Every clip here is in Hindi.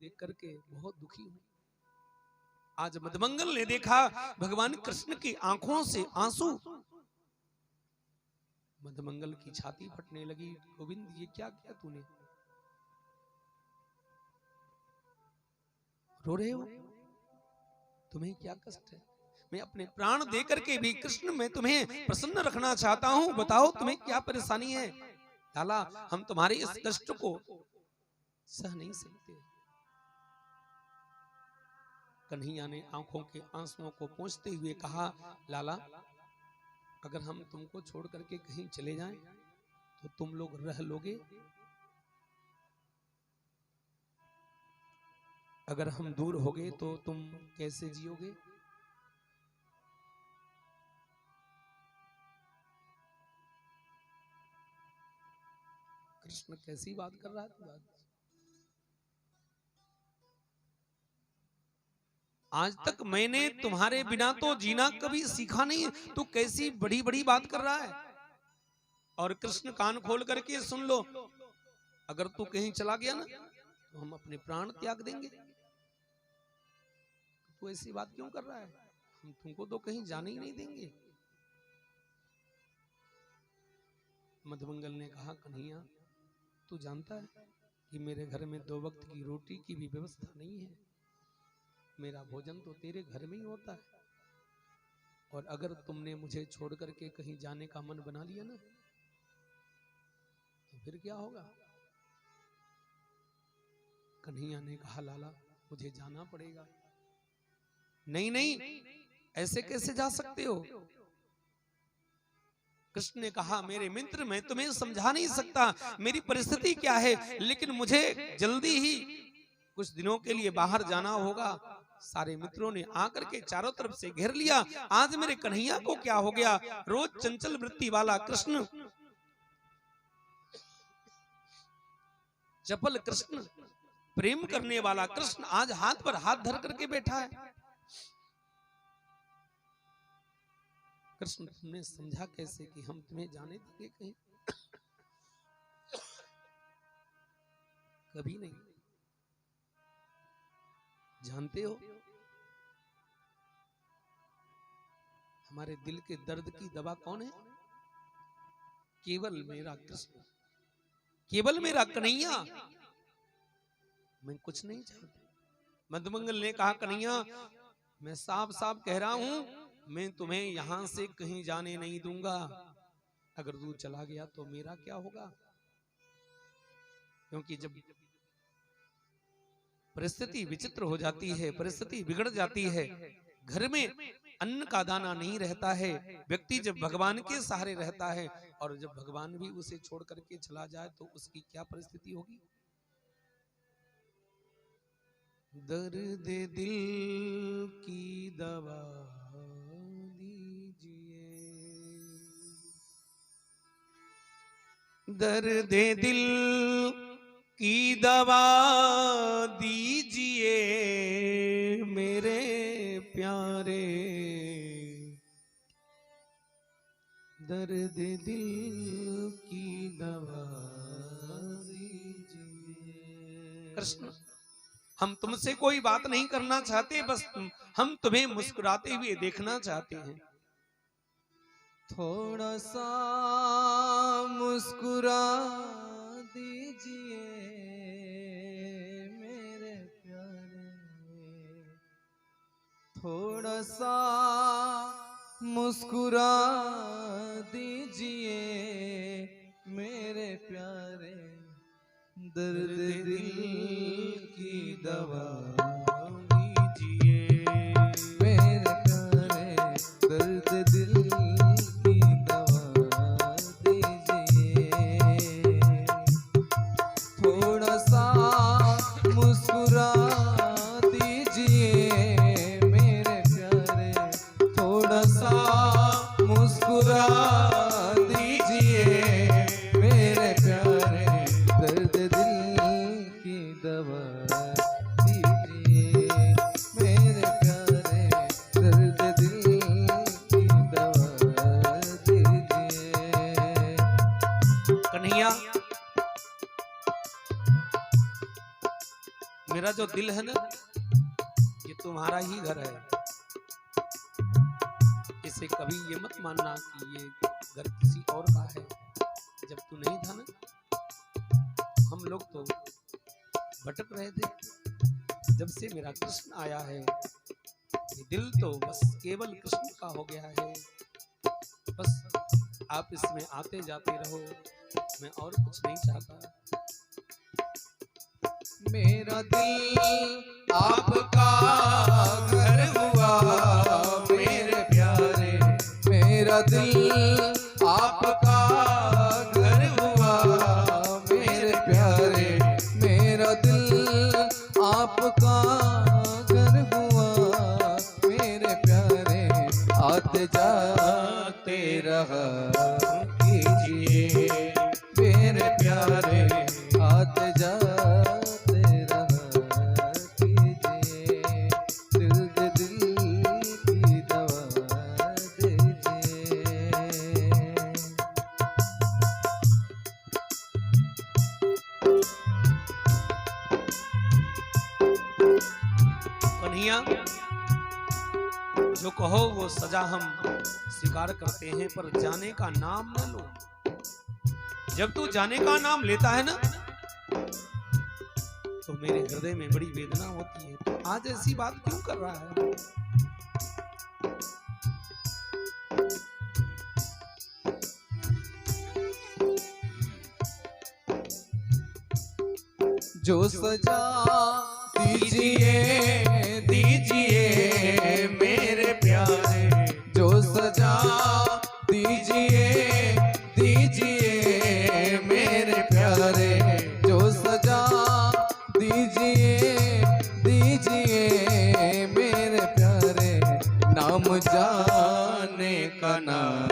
देख करके बहुत दुखी हूं। आज मदमंगल ने देखा भगवान कृष्ण की आंखों से आंसू। मदमंगल की छाती फटने लगी। गोविंद ये क्या किया तूने? रो रहे हो? तुम्हें क्या कष्ट है? मैं अपने प्राण देकर के भी कृष्ण मैं तुम्हें प्रसन्न रखना चाहता हूं, बताओ तुम्हें क्या परेशानी है? लाला हम तुम्हारे इस कष्ट को सह नहीं सकते। कन्हैया ने आंखों के आंसुओं को पोंछते हुए कहा, लाला अगर हम तुमको छोड़ करके कहीं चले जाएं तो तुम लोग रह लोगे? अगर हम दूर हो गए तो तुम कैसे जियोगे? कृष्ण कैसी बात कर रहा है? आज तक मैंने तुम्हारे बिना तो जीना कभी सीखा नहीं, तू कैसी बड़ी बड़ी बात कर रहा है? और कृष्ण कान खोल करके सुन लो, अगर तू कहीं चला गया ना तो हम अपने प्राण त्याग देंगे। तू ऐसी बात क्यों कर रहा है? हम तुमको तो कहीं जाने ही नहीं देंगे। मधुमंगल ने कहा, कन्हैया तू जानता है कि मेरे घर में 2 वक्त की रोटी की भी व्यवस्था नहीं है। मेरा भोजन तो तेरे घर में ही होता है, और अगर तुमने मुझे छोड़ करके कहीं जाने का मन बना लिया ना तो फिर क्या होगा? कन्हैया ने कहा, लाला मुझे जाना पड़ेगा। नहीं नहीं, ऐसे कैसे जा सकते हो? कृष्ण ने कहा, मेरे मित्र मैं तुम्हें समझा नहीं सकता मेरी परिस्थिति क्या है, लेकिन मुझे जल्दी ही कुछ दिनों के लिए बाहर जाना होगा। सारे मित्रों ने आकर के चारों तरफ से घेर लिया। आज मेरे कन्हैया को क्या हो गया? रोज चंचल वृत्ति वाला कृष्ण, चपल कृष्ण, प्रेम करने वाला कृष्ण आज हाथ पर हाथ धर करके बैठा है। कृष्ण तुमने समझा कैसे कि हम तुम्हें जाने देंगे कहीं? कभी नहीं। जानते हो हमारे दिल के दर्द की दवा कौन है? केवल मेरा कृष्ण, केवल मेरा कन्हैया। मैं कुछ नहीं चाहता। मधुमंगल ने कहा, कन्हैया मैं साफ साफ कह रहा हूं, मैं तुम्हें यहां से कहीं जाने नहीं दूंगा। अगर तू चला गया तो मेरा क्या होगा? क्योंकि जब परिस्थिति विचित्र हो जाती है, परिस्थिति बिगड़ जाती है, घर में अन्न का दाना नहीं रहता है, व्यक्ति जब भगवान के सहारे रहता है और जब भगवान भी उसे छोड़ करके चला जाए तो उसकी क्या परिस्थिति होगी? दर्द दिल की दवा दीजिए, दर्द दिल की दवा दीजिए मेरे प्यारे, दर्द दिल की दवा दीजिए। कृष्ण हम तुमसे कोई बात नहीं करना चाहते, बस हम तुम्हें मुस्कुराते हुए देखना चाहते हैं। थोड़ा सा मुस्कुरा दीजिए मेरे प्यारे, थोड़ा सा मुस्कुरा दीजिए मेरे प्यारे, दर्द दिल की दवा दीजिए मेरे प्यारे, दर्द दिल की दवा दीजिए। थोड़ा सा मुस्कुरा दीजिए मेरे प्यारे, थोड़ा सा मुस्कुरा दीजिए मेरे प्यारे, दर्द दिल की दवा दीजिए मेरे प्यारे, दर्द दिल की दवा दीजिए। कन्हैया मेरा जो दिल है ना, ये तुम्हारा ही घर है। इसे कभी ये मत मानना कि ये घर किसी और का है। जब तू नहीं था ना, हम लोग तो भटक रहे थे। जब से मेरा कृष्ण आया है, ये दिल तो बस केवल कृष्ण का हो गया है। बस आप इसमें आते जाते रहो, मैं और कुछ नहीं चाहता। मेरा दिल आपका घर हुआ मेरे प्यारे, मेरा दिल आपका घर हुआ मेरे प्यारे, मेरा दिल आपका घर हुआ मेरे प्यारे। आते जाते रहा कीजिए मेरे प्यारे, आते जाते रहा कीजिए, दिल की दवा दीजिए। कन्हैया, जो कहो वो सजा हम स्वीकार करते हैं, पर जाने का नाम न लो। जब तू जाने का नाम लेता है ना, तो मेरे हृदय में बड़ी वेदना होती है। तो आज ऐसी बात क्यों कर रहा है? जो सजा दीजिए दीजिए मेरे प्यारे, जो सजा दीजिए दीजिए मेरे प्यारे, जो सजा दीजिए दीजिए मेरे प्यारे। नाम जाने का नाम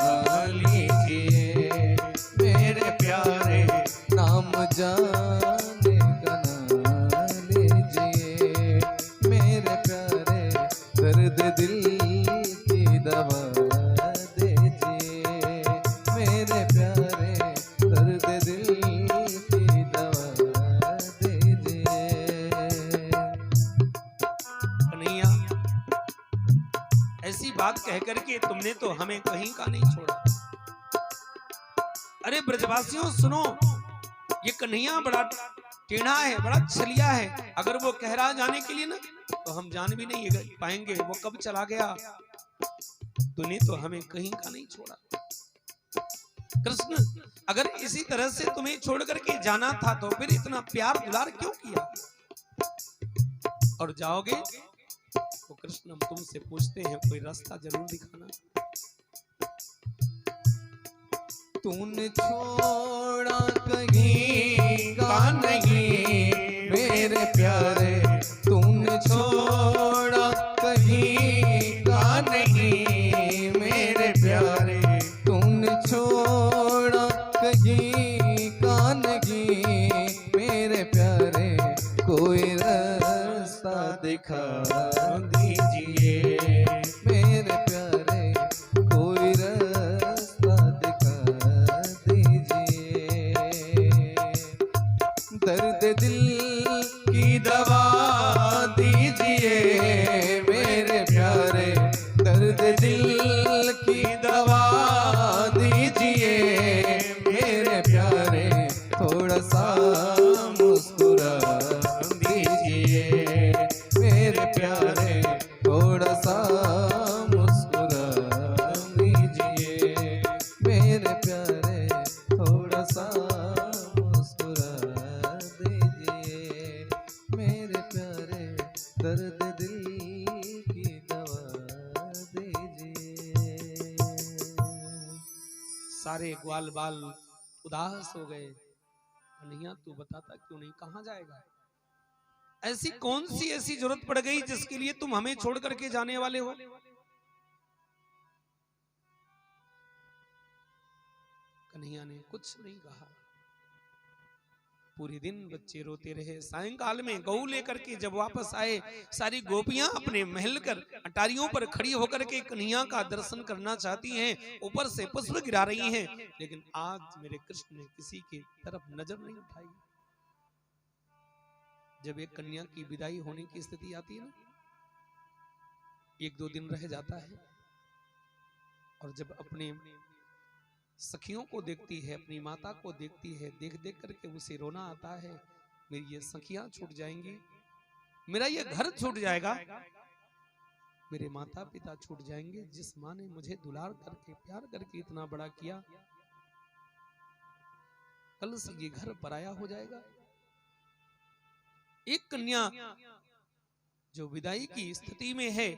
लीजिए मेरे प्यारे, नाम जाने का नाम लीजिए मेरे प्यारे। दर्द दिल की दवा दीजिए मेरे प्यारे, दर्द दिल की दवा दीजिए। कन्हैया, ऐसी बात कह करके तुमने तो हमें कहीं का नहीं छोड़ा। अरे ब्रजवासियों सुनो, ये कन्हैया बड़ा टेढ़ा है, बड़ा छलिया है। अगर वो कह रहा जाने के लिए ना, तो हम जान भी नहीं पाएंगे वो कब चला गया। तूने तो हमें कहीं का नहीं छोड़ा। कृष्ण, अगर इसी तरह से तुम्हें छोड़ करके जाना था, तो फिर इतना प्यार दुलार क्यों किया? और जाओगे तो कृष्ण, हम तुमसे पूछते हैं, कोई रास्ता जरूर दिखाना। तूने छोड़ा कहीं का नहीं मेरे प्यारे, तूने छोड़ा कहीं का नहीं मेरे प्यारे, तूने छोड़ा कहीं का नहीं मेरे प्यारे। कोई रास्ता दिखा दीजिए मेरे प्यारे, कोई रास्ता दिखा दीजिए। दर्द दिल की दवा दीजिए मेरे प्यारे, दर्द दिल की दवा दीजिए मेरे प्यारे। थोड़ा सा मुस्कुरा दीजिए मेरे प्यारे, थोड़ा सा मुस्कुरा दीजिए मेरे प्यारे, थोड़ा सा मुस्कुरा दीजिए मेरे प्यारे। दर्द दिल की दवा दीजिए। सारे ग्वाल बाल उदास हो गए। कन्हैया, तू बताता क्यों नहीं, कहां जाएगा? ऐसी कौन सी ऐसी जरूरत पड़ गई जिसके लिए तुम हमें छोड़ करके जाने वाले हो? कन्हैया ने कुछ नहीं कहा। पूरे दिन बच्चे रोते रहे। सायंकाल में गऊ लेकर के जब वापस आए, सारी गोपियां अपने महल कर अटारियों पर खड़ी होकर के कन्हैया का दर्शन करना चाहती हैं, ऊपर से पुष्प गिरा रही हैं, लेकिन आज मेरे कृष्ण ने किसी की तरफ नजर नहीं उठाई। जब एक कन्या की विदाई होने की स्थिति आती है ना, 1-2 दिन रह जाता है, और जब अपने सखियों को देखती है, अपनी माता को देखती है, देख देख करके उसे रोना आता है, मेरी ये सखियां छूट जाएंगी, मेरा ये घर छूट जाएगा, मेरे माता पिता छूट जाएंगे, जिस माँ ने मुझे दुलार करके प्यार करके इतना बड़ा किया, कल से ये घर पराया हो जाएगा। एक कन्या जो विदाई की स्थिति में है,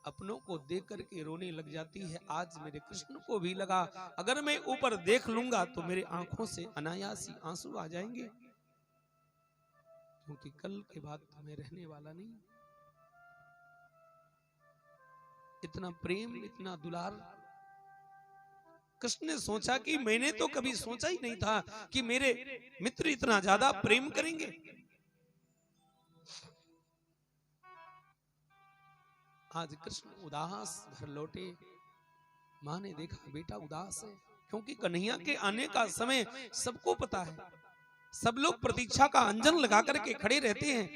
अपनों को देख करके रोने लग जाती है। आज मेरे कृष्ण को भी लगा, अगर मैं ऊपर देख लूंगा तो मेरे आंखों से अनायासी आंसू आ जाएंगे, क्योंकि कल के बाद तो मैं रहने वाला नहीं। इतना प्रेम, इतना दुलार। कृष्ण ने सोचा कि मैंने तो कभी सोचा ही नहीं था कि मेरे मित्र इतना ज्यादा प्रेम करेंगे। आज कृष्ण उदास घर लौटे, मां ने देखा बेटा उदास है, क्योंकि कन्हैया के आने का समय सबको पता है, सब लोग प्रतीक्षा का अंजन लगा करके खड़े रहते हैं।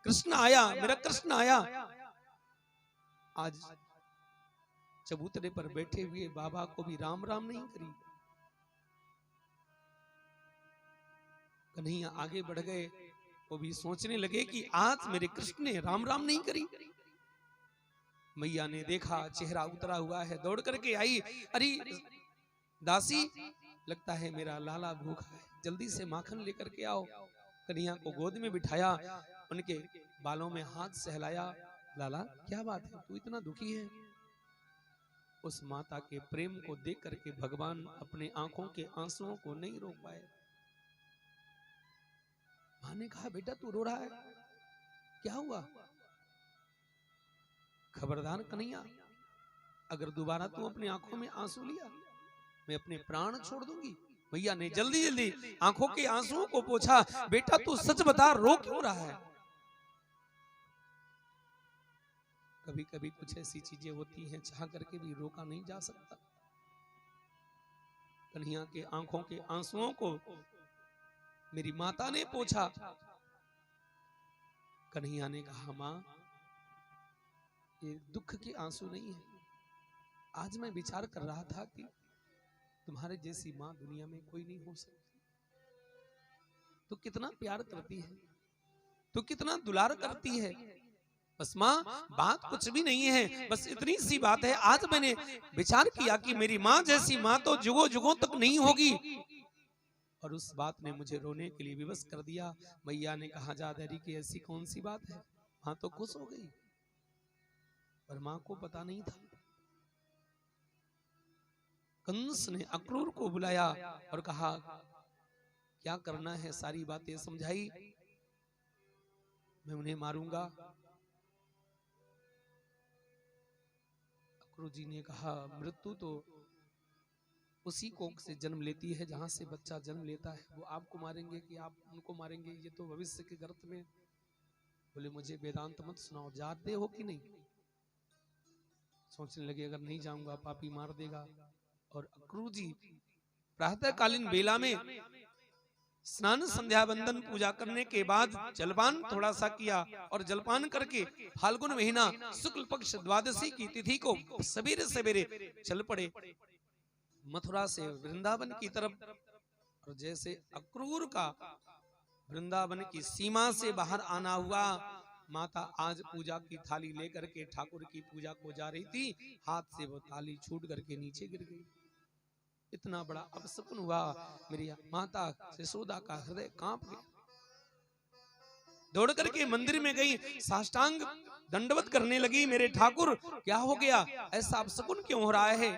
कृष्ण आया, मेरा कृष्ण आया। आज चबूतरे पर बैठे हुए बाबा को भी राम राम नहीं करी। कन्हैया आगे बढ़ गए, वो भी सोचने लगे कि आज मेरे कृष्ण ने राम राम नहीं करी। मैया ने देखा चेहरा उतरा हुआ है, दौड़ करके आई, अरे दासी, लगता है मेरा लाला भूखा है, जल्दी से माखन लेकर के आओ। कन्हैया को गोद में बिठाया, उनके बालों में हाथ सहलाया। लाला क्या बात है, तू इतना दुखी है? उस माता के प्रेम को देख करके भगवान अपने आंखों के आंसुओं को नहीं रोक पाए। मां ने कहा बेटा तू रो रहा है, क्या हुआ? खबरदार कन्हैया, अगर दोबारा तू अपनी आंखों में आंसू लिया, मैं अपने प्राण छोड़ दूंगी। भैया ने जल्दी जल्दी आंखों के आंसुओं को पोंछा। बेटा तू सच बता, रो क्यों रहा है? कभी कभी कुछ ऐसी चीजें होती हैं, चाह करके भी रोका नहीं जा सकता। कन्हैया के आंखों के आंसुओं को मेरी माता ने पोंछा। कन्हैया ने कहा मां, ये दुख के आंसू नहीं है। आज मैं विचार कर रहा था कि तुम्हारे जैसी मां दुनिया में कोई नहीं हो सकती। तो कितना प्यार करती है, तो कितना दुलार करती है। बस मां, बात कुछ भी नहीं है, बस इतनी सी बात है। आज मैंने विचार किया कि मेरी मां जैसी मां तो जुगों जुगों तक नहीं होगी, और उस बात ने मुझे रोने के लिए विवश कर दिया। मैया ने कहा जादरी की ऐसी कौन सी बात है? मां तो खुश हो गई, पर मां को पता नहीं था। कंस ने अक्रूर को बुलाया और कहा क्या करना है, सारी बातें समझाई, मैं उन्हें मारूंगा। अक्रूर जी ने कहा मृत्यु तो उसी कोख से जन्म लेती है जहां से बच्चा जन्म लेता है। वो आपको मारेंगे कि आप उनको मारेंगे, ये तो भविष्य के गर्त में। बोले मुझे वेदांत मत सुनाओ, जाते हो कि नहीं? सोचने लगे अगर नहीं जाऊंगा पापी मार देगा। और अक्रूर जी प्रातःकालीन बेला में स्नान संध्या वंदन पूजा करने के बाद जलपान थोड़ा सा किया, और जलपान करके फाल्गुन महीना शुक्ल पक्ष द्वादशी की तिथि को सवेरे सवेरे चल पड़े मथुरा से वृंदावन की तरफ। और जैसे अक्रूर का वृंदावन की सीमा से बाहर आना हुआ, माता आज पूजा की थाली लेकर के ठाकुर की पूजा को जा रही थी, हाथ से वो थाली छूट करके नीचे गिर गई। इतना बड़ा अपशकुन हुआ, मेरी माता यशोदा का हृदय कांप गया। दौड़ करके मंदिर में गई, साष्टांग दंडवत करने लगी, मेरे ठाकुर क्या हो गया, ऐसा अपशकुन क्यों हो रहा है?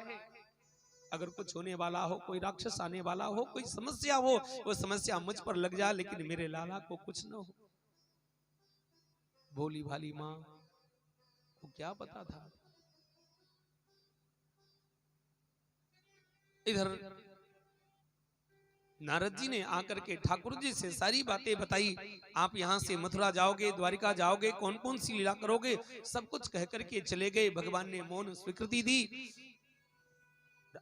अगर कुछ होने वाला हो, कोई राक्षस आने वाला हो, कोई समस्या हो, वो समस्या मुझ पर लग जाए, लेकिन मेरे लाला को कुछ न हो। भोली भाली मां को क्या पता था। इधर नारद जी ने आकर के ठाकुर जी से सारी बातें बताई। आप यहाँ से मथुरा जाओगे, द्वारिका जाओगे, कौन कौन सी लीला करोगे, सब कुछ कह करके चले गए। भगवान ने मौन स्वीकृति दी।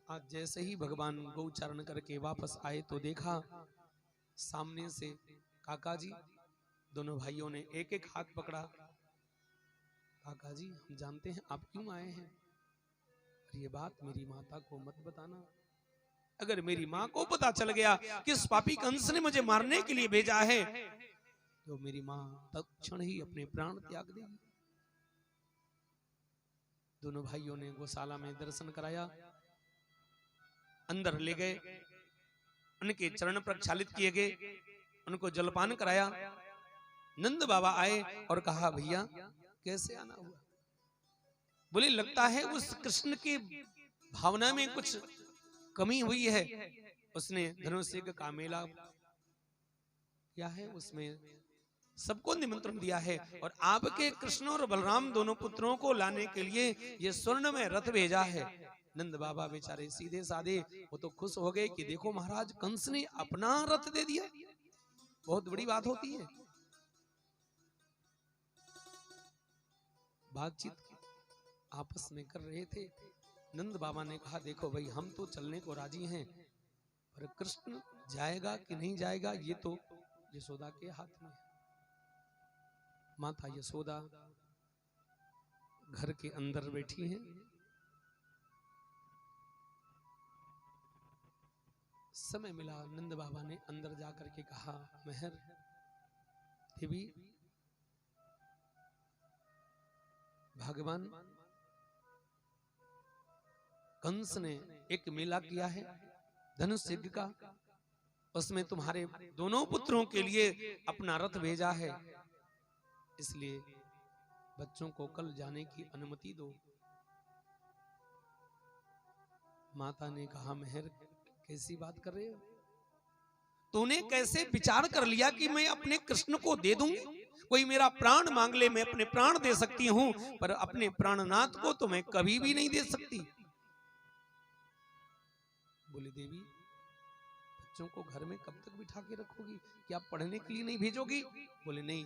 आज जैसे ही भगवान गौचारण करके वापस आए तो देखा सामने से काका जी, दोनों भाइयों ने एक एक हाथ पकड़ा। काका जी, हम जानते हैं आप क्यों आए हैं, और ये बात मेरी माता को मत बताना। अगर मेरी माँ को पता चल गया कि इस पापी कंस ने मुझे मारने के लिए भेजा है, तो मेरी माँ तत्क्षण ही अपने प्राण त्याग देगी। दोनों भाइयों ने गौशाला में दर्शन कराया, अंदर ले गए, उनके चरण प्रक्षालित किए गए, उनको जलपान कराया। नंद बाबा आए और कहा, भैया कैसे आना हुआ? बोले, लगता है उस कृष्ण की भावना में कुछ कमी हुई है, उसने धनुष यज्ञ का मेला किया है, उसमें सबको निमंत्रण दिया है, और आपके कृष्ण और बलराम दोनों पुत्रों को लाने के लिए ये स्वर्ण में रथ भेजा है। नंद बाबा बेचारे सीधे साधे, वो तो खुश हो गए कि देखो महाराज, कंस ने अपना रथ दे दिया, बहुत बड़ी बात होती है। बातचीत आपस में कर रहे थे। नंद बाबा ने कहा, देखो भाई, हम तो चलने को राजी हैं, पर कृष्ण जाएगा कि नहीं जाएगा ये तो यशोदा के हाथ में है। माता यशोदा घर के अंदर बैठी हैं। समय मिला, नंद बाबा ने अंदर जाकर के कहा, मेहर देवी, भगवान कंस ने एक मेला किया है धनुष यज्ञ का, उसमें तुम्हारे दोनों पुत्रों के लिए अपना रथ भेजा है, इसलिए बच्चों को कल जाने की अनुमति दो। माता ने कहा, मेहर कैसी बात कर रहे हो? तूने कैसे विचार कर लिया कि मैं अपने कृष्ण को दे दूंगी? कोई मेरा प्राण मांग ले, मैं अपने प्राण दे सकती हूं, पर अपने प्राणनाथ को तो मैं कभी भी नहीं दे सकती। बोले, देवी, बच्चों को घर में कब तक बिठा के रखोगी? क्या पढ़ने के लिए नहीं भेजोगी? बोले, नहीं,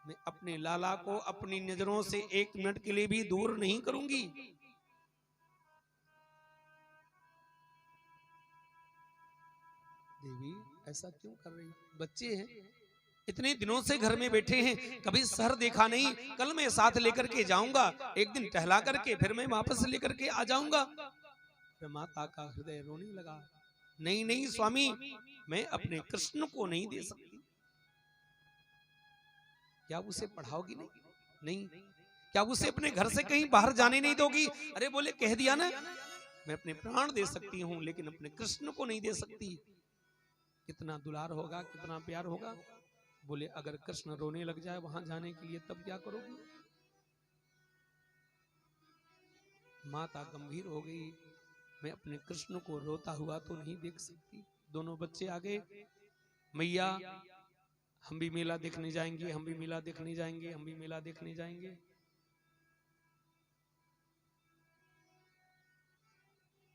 मैं अपने लाला को अपनी नजरों से एक मिनट के लिए भी दूर नहीं करूंगी। देवी, ऐसा क्यों कर रही? बच्चे हैं, इतने दिनों से घर में बैठे हैं, कभी शहर देखा नहीं, कल मैं साथ लेकर के जाऊंगा, एक दिन टहला करके फिर मैं वापस लेकर के आ जाऊंगा। माता का हृदय रोने लगा। नहीं नहीं स्वामी, मैं अपने कृष्ण को नहीं दे सकती। क्या उसे पढ़ाओगी? नहीं नहीं। क्या उसे अपने घर से कहीं बाहर जाने नहीं दोगी? अरे बोले, कह दिया ना, मैं अपने प्राण दे सकती हूं, लेकिन अपने कृष्ण को नहीं दे सकती। कितना दुलार होगा, कितना प्यार होगा। बोले, अगर कृष्ण रोने लग जाए वहां जाने के लिए, तब क्या करोगी? माता गंभीर हो गई, मैं अपने कृष्ण को रोता हुआ तो नहीं देख सकती। दोनों बच्चे आ गए, मैया हम भी मेला देखने जाएंगे, हम भी मेला देखने जाएंगे, हम भी मेला देखने जाएंगे।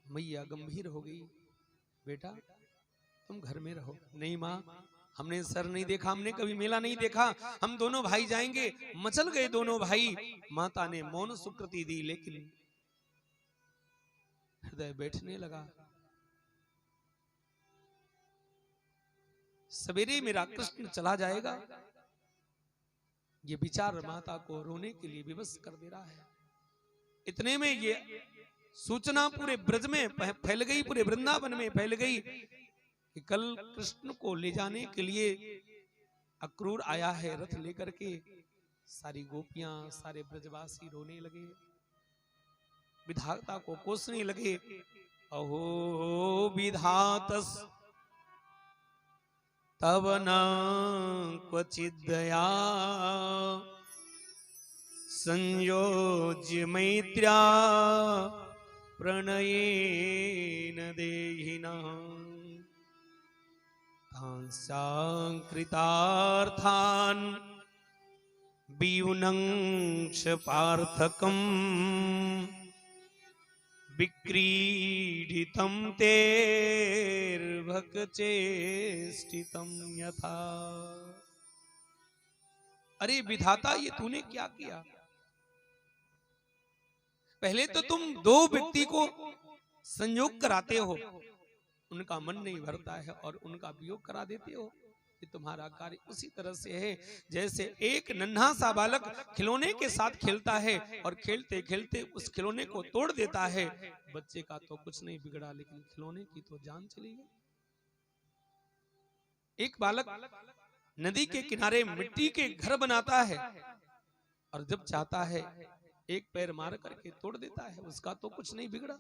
मैया गंभीर हो गई, बेटा तुम घर में रहो। नहीं माँ, हमने सर नहीं देखा, हमने कभी मेला नहीं देखा, हम दोनों भाई जाएंगे। मचल गए दोनों भाई। माता ने मौन स्वीकृति दी, लेकिन हृदय बैठने लगा। सवेरे मेरा कृष्ण चला जाएगा, ये विचार माता को रोने के लिए विवश कर दे रहा है। इतने में ये सूचना पूरे ब्रज में फैल गई, पूरे वृंदावन में फैल गई कि कल कृष्ण को ले जाने के लिए अक्रूर आया है रथ लेकर के। सारी गोपियां, सारे ब्रजवासी रोने लगे, विधाता को कोसने लगे। अहो विधातस तव न क्वचिद् दया, संयोज्य मैत्र्या प्रणयेन देहिनः, कृतार्थान् वियुनंक्ष पार्थकम्, विक्रीडितं तेर्भक्चेष्टितं यथा। अरे विधाता, ये तूने क्या किया? पहले तो तुम दो व्यक्ति को संयोग कराते हो, उनका मन नहीं भरता है और उनका वियोग करा देते हो। कि तुम्हारा कार्य उसी तरह से है जैसे एक नन्हा सा बालक खिलौने के साथ खेलता है और खेलते खेलते उस खिलौने को तोड़ देता है। बच्चे का तो कुछ नहीं बिगड़ा, लेकिन खिलौने की तो जान चली गई। एक बालक नदी के किनारे मिट्टी के घर बनाता है और जब चाहता है एक पैर मार करके तोड़ देता है, उसका तो कुछ नहीं बिगड़ा।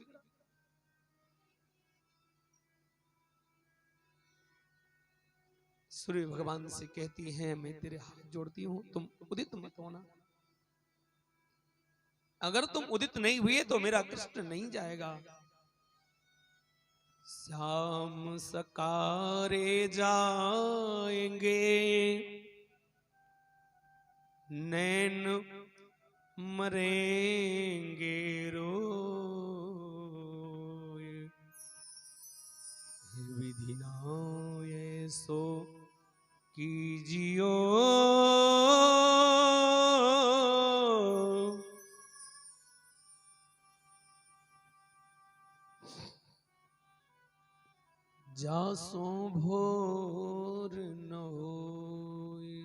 सूर्य भगवान से कहती हैं, मैं तेरे हाथ जोड़ती हूं, तुम उदित मत होना। अगर तुम उदित नहीं हुए तो मेरा कृष्ण नहीं जाएगा। श्याम सकारे जाएंगे, नैन मरेंगे रोए, विधि ना ऐसो कीजियो, जासो भोर न होए।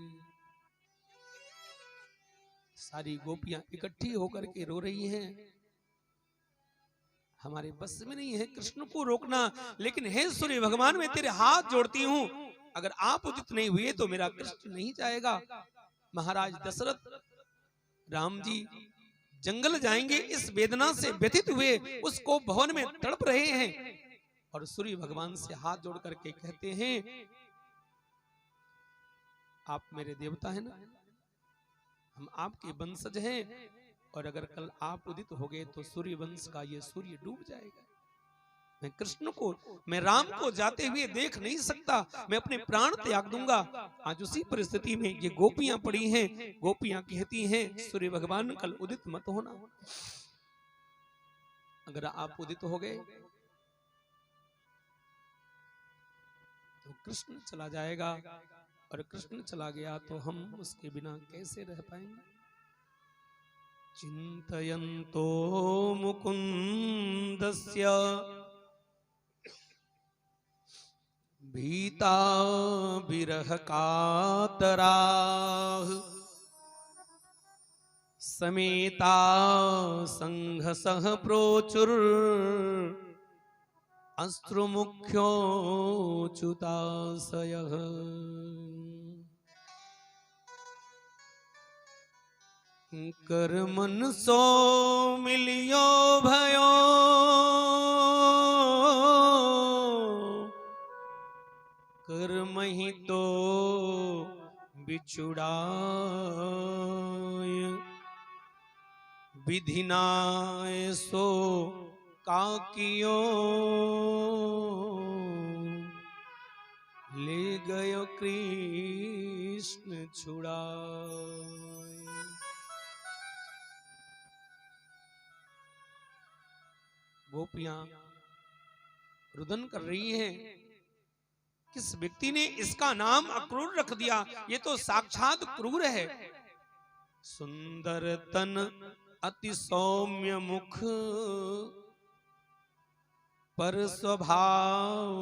सारी गोपियां इकट्ठी होकर के रो रही हैं। हमारे बस में नहीं है कृष्ण को रोकना, लेकिन हे सूर्य भगवान, मैं तेरे हाथ जोड़ती हूं, अगर आप उदित नहीं हुए तो मेरा कृष्ण नहीं जाएगा। महाराज दशरथ राम जी जंगल जाएंगे इस वेदना से व्यथित हुए, उसको भवन में तड़प रहे हैं और सूर्य भगवान से हाथ जोड़ करके कहते हैं, आप मेरे देवता हैं ना, हम आपके वंशज हैं, और अगर कल आप उदित हो गए तो सूर्य वंश का ये सूर्य डूब जाएगा। मैं कृष्ण को, मैं राम को जाते हुए देख नहीं सकता, मैं अपने प्राण त्याग दूंगा। आज उसी परिस्थिति में ये गोपियां पड़ी हैं। गोपियां कहती हैं, सूर्य भगवान कल उदित मत होना, अगर आप उदित हो गए तो कृष्ण चला जाएगा, और कृष्ण चला गया तो हम उसके बिना कैसे रह पाएंगे। चिंतयन्तो मुकुंदस्य भीता विरह कातराः, समेता संघसः प्रोचुर अश्रुमुख्योच्युताशयः। कर्मन सो मिलियो भयो, कर्म ही तो बिछुड़ाय, विधि ना ऐसो काकियो, ले गयो कृष्ण छुड़ाए। गोपियां रुदन कर रही हैं, किस व्यक्ति ने इसका नाम अक्रूर रख दिया, ये तो साक्षात क्रूर है। सुंदर तन अति सौम्य मुख, पर स्वभाव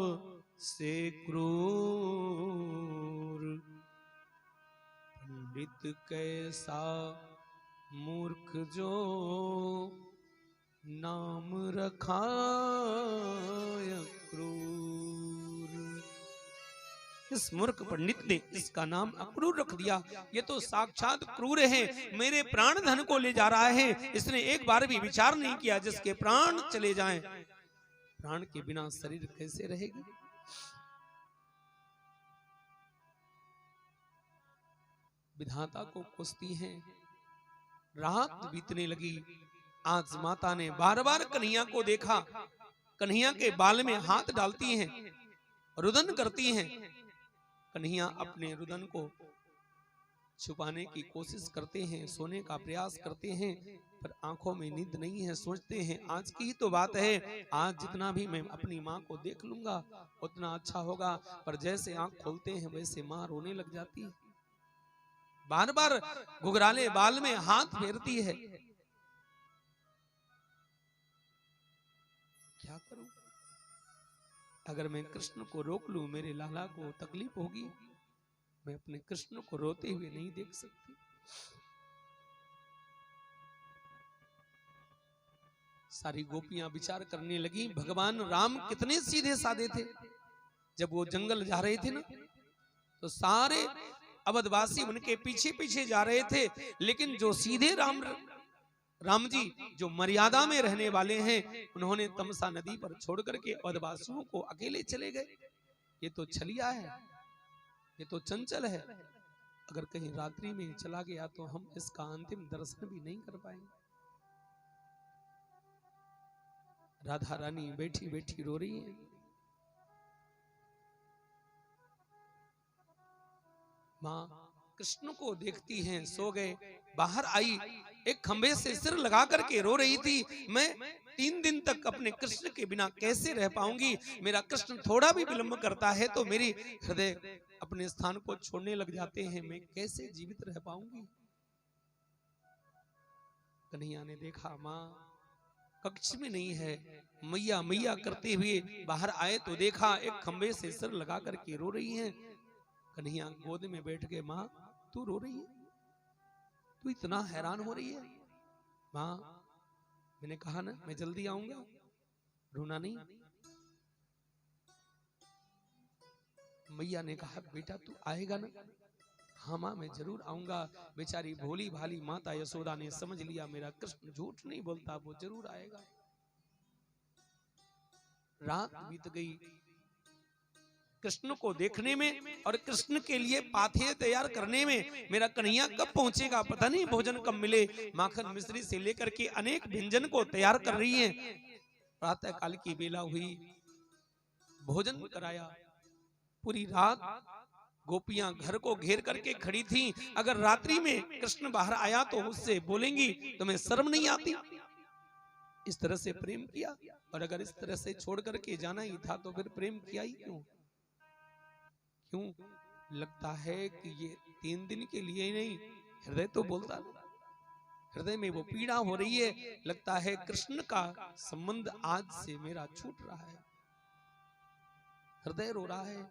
से क्रूर, पंडित कैसा मूर्ख जो नाम रखा अक्रूर। इस मूर्ख पंडित ने इसका नाम अक्रूर रख दिया, ये तो साक्षात क्रूर है, मेरे प्राण धन को ले जा रहा है। इसने एक बार भी विचार नहीं किया, जिसके प्राण चले जाएं, प्राण के बिना शरीर कैसे रहेगा। विधाता को कोसती हैं। रात बीतने लगी। आज माता ने बार बार कन्हैया को देखा, कन्हैया के बाल में हाथ डालती हैं, रुदन करती हैं। कन्हैया अपने रुदन को छुपाने की कोशिश करते हैं, सोने का प्रयास करते हैं, पर आंखों में नींद नहीं है। सोचते हैं आज की ही तो बात है, आज जितना भी मैं अपनी माँ को देख लूंगा उतना अच्छा होगा। पर जैसे आंख खोलते हैं वैसे माँ रोने लग जाती है, बार बार घुघराले बाल में हाथ फेरती है। क्या करूं, अगर मैं कृष्ण को रोक लूं मेरे लाला को तकलीफ होगी। मैं अपने कृष्ण को रोते हुए नहीं देख सकती। सारी गोपियां विचार करने लगी, भगवान राम कितने सीधे साधे थे। जब वो जंगल जा रहे थे ना, तो सारे अवधवासी उनके पीछे पीछे जा रहे थे, लेकिन जो सीधे राम जी जो मर्यादा में रहने वाले हैं, उन्होंने तमसा नदी पर छोड़ करके अवधवासियों को अकेले चले गए। ये तो छलिया है, ये तो चंचल है। अगर कहीं रात्रि में चला गया तो हम इसका अंतिम दर्शन भी नहीं कर पाएंगे। राधा रानी बैठी बैठी रो रही है। मां कृष्ण को देखती हैं, सो गए। बाहर आई, एक खंबे से सिर लगा करके रो रही थी, मैं 3 दिन तक अपने कृष्ण के बिना कैसे रह पाऊंगी। मेरा कृष्ण थोड़ा भी विलंब करता है तो मेरी हृदय अपने स्थान को छोड़ने लग जाते हैं, मैं कैसे जीवित रह पाऊंगी। कन्हैया ने देखा मां कक्ष में नहीं है, मैया मैया करते हुए बाहर आए तो देखा एक खंबे से सिर लगा करके रो रही हैं। कन्हैया गोद में बैठ के, मां तू रो रही है, तू इतना हैरान हो रही है। मां मैंने कहा ना मैं जल्दी आऊंगा, रोना नहीं। मैया ने कहा बेटा तू आएगा ना। हाँ मां मैं जरूर आऊंगा। बेचारी भोली भाली माता यशोदा ने समझ लिया मेरा कृष्ण झूठ नहीं बोलता, वो जरूर आएगा। रात बीत गई कृष्ण को देखने में और कृष्ण के लिए पाथे तैयार करने में। मेरा कन्हैया कब पहुंचेगा पता नहीं, भोजन कब मिले। माखन मिश्री से लेकर के अनेक व्यंजन को तैयार कर रही हैं। प्रातः काल की बेला हुई, भोजन कराया। पूरी रात गोपियां घर को घेर करके खड़ी थीं। अगर रात्रि में कृष्ण बाहर आया तो उससे बोलेंगी तुम्हें शर्म नहीं आती, इस तरह से प्रेम किया। और अगर इस तरह से छोड़ करके जाना ही था तो फिर प्रेम किया ही क्यों। क्यों लगता है कि ये 3 दिन के लिए नहीं, हृदय तो बोलता नहीं। हृदय में वो पीड़ा हो रही है, लगता है कृष्ण का संबंध आज से मेरा छूट रहा है, हृदय रो रहा है।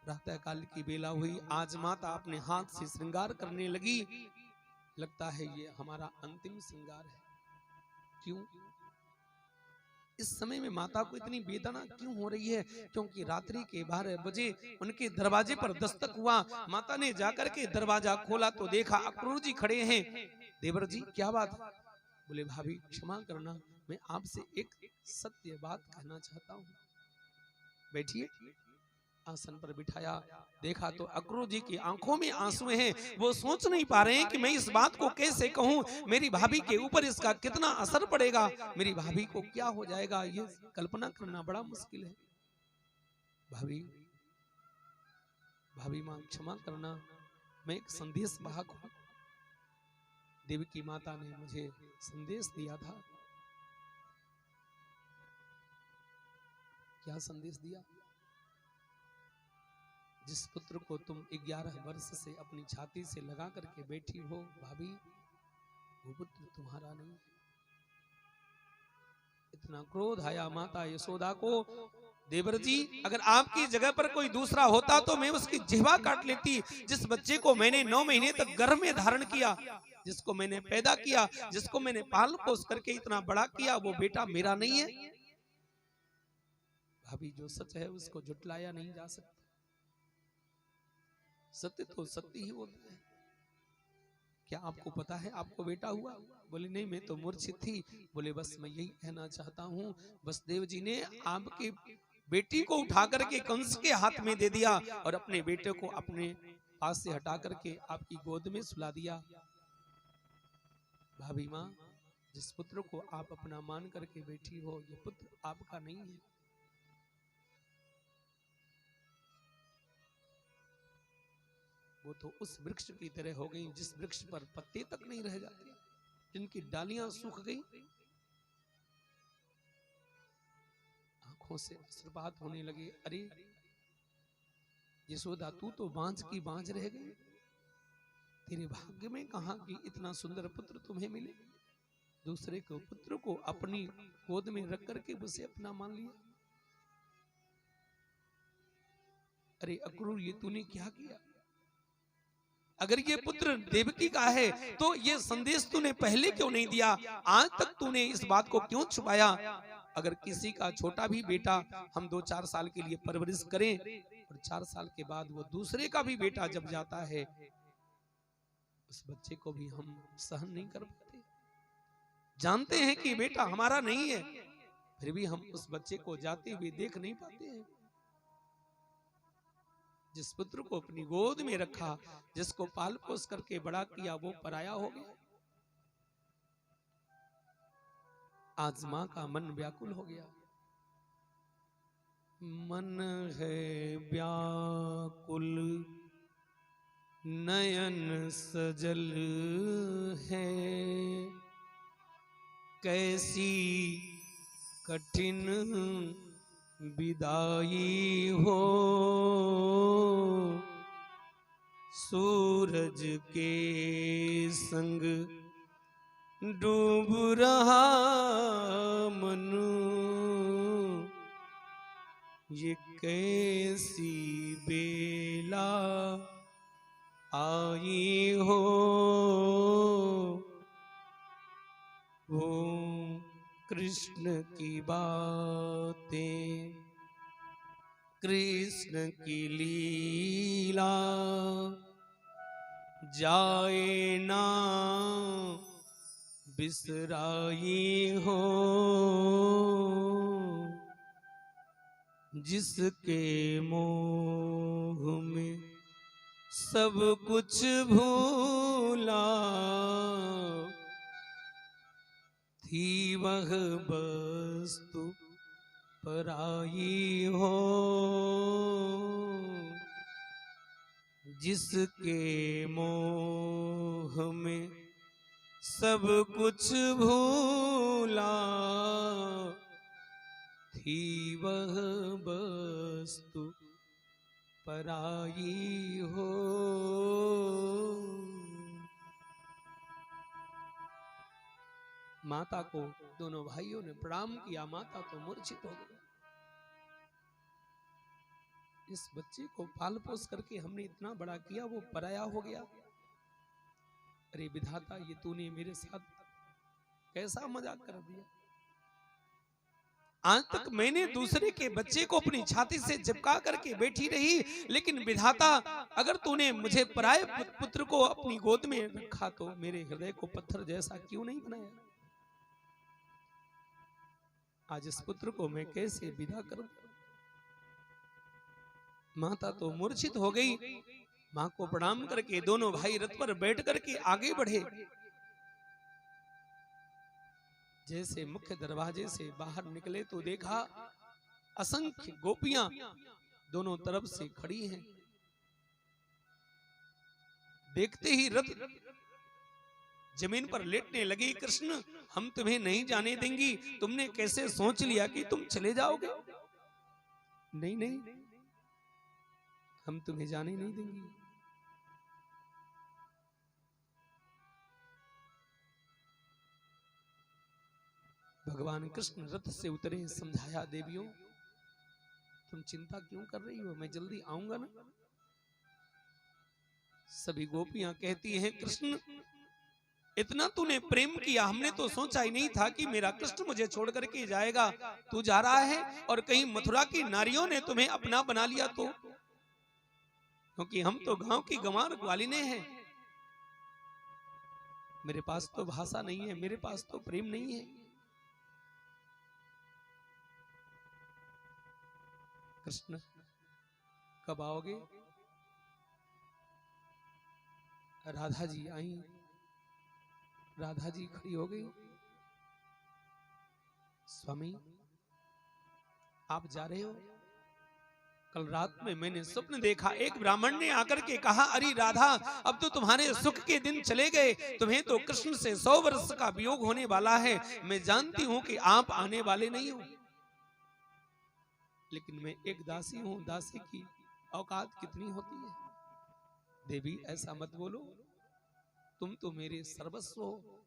प्रातः काल की बेला हुई, आज माता अपने हाथ से श्रृंगार करने लगी। लगता है ये हमारा अंतिम श्रृंगार है। क्यों इस समय में माता को इतनी वेदना क्यों हो रही है? क्योंकि रात्रि के 12 बजे उनके दरवाजे पर दस्तक हुआ। माता ने जाकर के दरवाजा खोला तो देखा अक्रूर जी खड़े हैं। देवर जी क्या बात है? बोले भाभी क्षमा करना, मैं आपसे एक सत्य बात कहना चाहता हूँ। बैठिए। आसन पर बिठाया, देखा तो अक्रूर जी की आंखों में आंसू हैं। वो सोच नहीं पा रहे हैं कि मैं इस बात को कैसे कहूं, मेरी भाभी के ऊपर इसका कितना असर पड़ेगा, मेरी भाभी को क्या हो जाएगा, ये कल्पना करना बड़ा मुश्किल है। भाभी भाभी मां क्षमा करना, मैं एक संदेश वाहक हूं। देवी की माता ने मुझे संदेश दिया था। क्या संदेश दिया? जिस पुत्र को तुम 11 वर्ष से अपनी छाती से लगा करके बैठी हो भाभी, वो पुत्र तुम्हारा नहीं। इतना क्रोध आया माता यशोदा को। देवर जी अगर आपकी जगह पर कोई दूसरा होता तो मैं उसकी जिह्वा काट लेती। जिस बच्चे को मैंने 9 महीने तक गर्भ में धारण किया, जिसको मैंने पैदा किया, जिसको मैंने पाल पोस करके इतना बड़ा किया, वो बेटा मेरा नहीं है। भाभी जो सच है उसको झुटलाया नहीं जा सकता। सत्य तो सत्य ही होता है। क्या आपको पता है आपको बेटा हुआ? बोले नहीं मैं तो मूर्छित थी। बोले बस मैं यही कहना चाहता हूँ, वसुदेव जी ने आपके बेटी को उठा करके कंस के हाथ में दे दिया और अपने बेटे को अपने पास से हटा करके आपकी गोद में सुला दिया। भाभी माँ, जिस पुत्र को आप अपना मान करके बैठी हो, ये पुत्र आपका नहीं है। वो तो उस वृक्ष की तरह हो गई जिस वृक्ष पर पत्ते तक नहीं रह जाते, जिनकी डालियां सूख गई। आंखों से अश्रुपात होने लगे। अरे यशोदा तू तो बांझ की बांझ रह गई, तेरे भाग्य में कहां कि इतना सुंदर पुत्र तुम्हें मिले। दूसरे को पुत्र को अपनी गोद में रख करके उसे अपना मान लिया। अरे अक्रूर, ये तूने क्या किया? अगर ये पुत्र देवकी का है तो ये संदेश तूने पहले क्यों नहीं दिया? आज तक तूने इस बात को क्यों छुपाया? अगर किसी का छोटा भी बेटा हम 2-4 साल के लिए परवरिश करें और 4 साल के बाद वो दूसरे का भी बेटा जब जाता है, उस बच्चे को भी हम सहन नहीं कर पाते। जानते हैं कि बेटा हमारा नहीं है, फिर भी हम उस बच्चे को जाते हुए देख नहीं पाते हैं। जिस पुत्र को अपनी गोद में रखा, जिसको पाल पोस करके बड़ा किया, वो पराया हो गया। आज मां का मन व्याकुल हो गया। मन है व्याकुल, नयन सजल है, कैसी कठिन विदाई हो। सूरज के संग डूब रहा मन, ये कैसी बेला आई हो। वो कृष्ण की बातें, कृष्ण की लीला, जाए ना बिसराई हो। जिसके मोह में सब कुछ भूला, थी वह वस्तु पराई हो। जिसके मोह में सब कुछ भूला, थी वह वस्तु पराई हो। माता को दोनों भाइयों ने प्रणाम किया। माता तो मूर्छित हो गई। इस बच्चे को पाल पोस करके हमने इतना बड़ा किया, वो पराया हो गया। अरे विधाता, ये तूने मेरे साथ कैसा मजाक कर दिया? आज तक मैंने दूसरे के बच्चे को अपनी छाती से चिपका करके बैठी रही, लेकिन विधाता अगर तूने मुझे पराये पुत्र को अपनी गोद में रखा तो मेरे हृदय को पत्थर जैसा क्यों नहीं बनाया? आज इस पुत्र को मैं कैसे विदा करूं? माता तो मूर्छित हो गई। मां को प्रणाम करके दोनों भाई रथ पर बैठ करके आगे बढ़े। जैसे मुख्य दरवाजे से बाहर निकले तो देखा असंख्य गोपियां दोनों तरफ से खड़ी हैं। देखते ही रथ जमीन पर लेटने लगी। कृष्ण, हम तुम्हें नहीं जाने देंगी। तुमने कैसे सोच लिया कि तुम चले जाओगे? नहीं नहीं, हम तुम्हें जाने नहीं देंगी। भगवान कृष्ण रथ से उतरे। समझाया, देवियों तुम चिंता क्यों कर रही हो, मैं जल्दी आऊंगा ना। सभी गोपियां कहती हैं, कृष्ण इतना तूने प्रेम किया, हमने तो सोचा ही नहीं था कि मेरा कृष्ण मुझे छोड़ करके जाएगा। तू जा रहा है और कहीं मथुरा की नारियों ने तुम्हें अपना बना लिया तो? क्योंकि हम तो गांव की गंवार ग्वालिने हैं। मेरे पास तो भाषा नहीं है, मेरे पास तो प्रेम नहीं है। कृष्ण कब आओगे? राधा जी आई। राधा जी खड़ी हो गई। स्वामी आप जा रहे हो? कल रात में मैंने स्वप्न देखा, एक ब्राह्मण ने आकर के कहा, अरे राधा अब तो तुम्हारे सुख के दिन चले गए, तुम्हें तो कृष्ण से 100 वर्ष का वियोग होने वाला है। मैं जानती हूं कि आप आने वाले नहीं हो, लेकिन मैं एक दासी हूं। दासी की औकात कितनी होती है? देवी ऐसा मत बोलो, तुम तो मेरे सर्वस्व हो।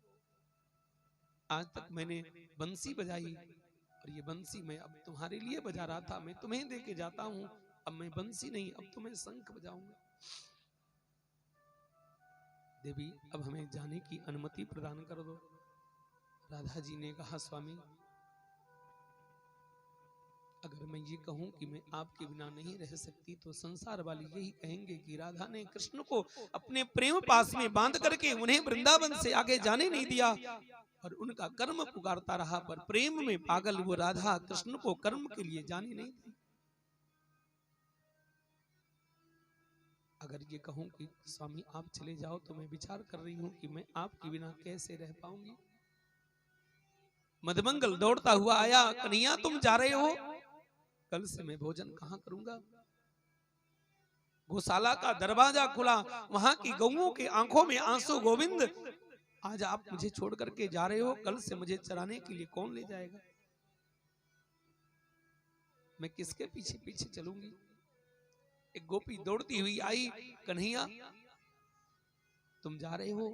आज तक मैंने बंसी बजाई और ये बंसी मैं अब तुम्हारे लिए बजा रहा था, मैं तुम्हें दे के जाता हूं। अब मैं बंसी नहीं, अब तो मैं शंख बजाऊंगा। देवी अब हमें जाने की अनुमति प्रदान कर दो। राधा जी ने कहा स्वामी अगर मैं ये कहूं कि मैं आपके बिना नहीं रह सकती तो संसार वाले यही कहेंगे कि राधा ने कृष्ण को अपने प्रेम पास में बांध करके उन्हें वृंदावन से आगे जाने नहीं दिया और उनका कर्म पुकारता रहा, पर प्रेम में पागल वो राधा कृष्ण को कर्म के लिए जाने नहीं दी। अगर ये कहूं कि स्वामी आप चले जाओ तो मैं विचार कर रही हूं कि मैं आपके बिना कैसे रह पाऊंगी। मदमंगल दौड़ता हुआ आया, कन्हैया तुम जा रहे हो, कल से मैं भोजन कहां करूंगा। गौशाला का दरवाजा खुला, वहां की गौओं के आंखों में आंसू। गोविंद आज आप मुझे छोड़ करके जा रहे हो, कल से मुझे चराने के लिए कौन ले जाएगा। मैं किसके पीछे पीछे चलूंगी। एक गोपी दौड़ती हुई आई, कन्हैया तुम जा रहे हो,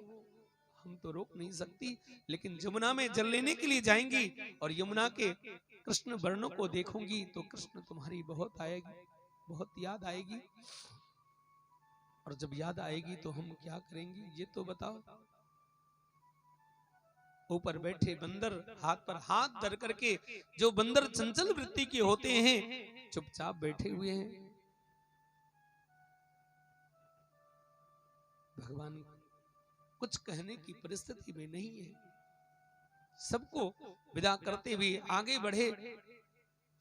हम तो रोक नहीं सकती, लेकिन यमुना में जल लेने के लिए जाएंगी और यमुना के कृष्ण वर्णों को देखूंगी तो कृष्ण तुम्हारी बहुत आएगी, बहुत याद आएगी। और जब याद आएगी तो हम क्या करेंगी ये तो बताओ। ऊपर बैठे बंदर हाथ पर हाथ धर करके, जो बंदर चंचल वृत्ति के होते हैं, चुपचाप बैठे हुए हैं। भगवान कुछ कहने की परिस्थिति में नहीं है। सबको विदा करते हुए आगे बढ़े,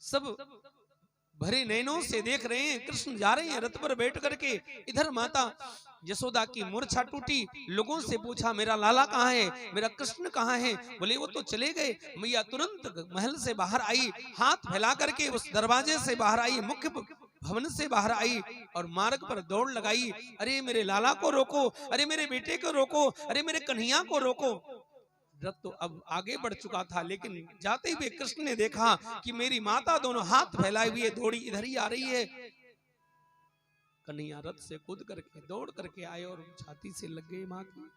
सब भरे नैनों से देख रहे हैं। कृष्ण जा रहे हैं रथ पर बैठ करके। इधर माता यशोदा की मूर्छा टूटी, लोगों से पूछा मेरा लाला कहाँ है, मेरा कृष्ण कहाँ है। बोले वो तो चले गए। मैया तुरंत महल से बाहर आई, हाथ फैला करके उस दरवाजे से बाहर आई, मुख्य भवन से बाहर आई और मार्ग पर दौड़ लगाई। अरे मेरे लाला को रोको, अरे मेरे बेटे को रोको, अरे मेरे कन्हैया को रोको। रथ तो अब आगे बढ़ चुका था, लेकिन जाते हुए कृष्ण ने देखा कि मेरी माता दोनों हाथ फैलाए हुए दौड़ी इधर ही आ रही है। कन्हैया रथ से कूद करके दौड़ करके आए और छाती से लग गए मां की।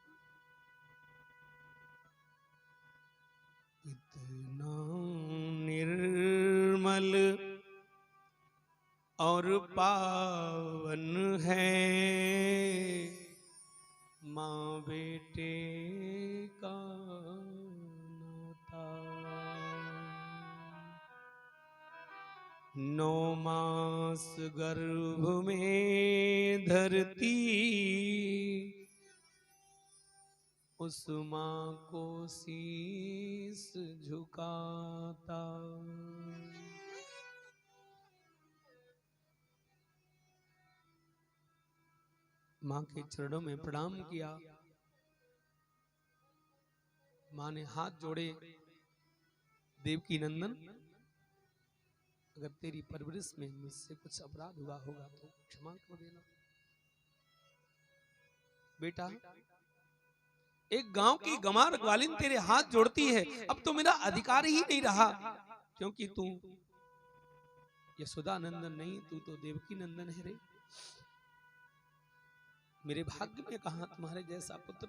इतना निर्मल और पावन है माँ बेटे का नाता। 9 मास गर्भ में धरती उस माँ को शीस झुकाता। मां के चरणों में प्रणाम किया। मां ने हाथ जोड़े, देवकी नंदन अगर तेरी परवरिश में मुझसे कुछ अपराध हुआ होगा तो क्षमा कर देना। बेटा एक गांव की गंवार ग्वालिन तेरे हाथ जोड़ती है, अब तो मेरा अधिकार ही नहीं रहा, क्योंकि तू यशोदा नंदन नहीं, तू तो देवकी नंदन है रे। मेरे भाग्य में कहा तुम्हारे जैसा पुत्र।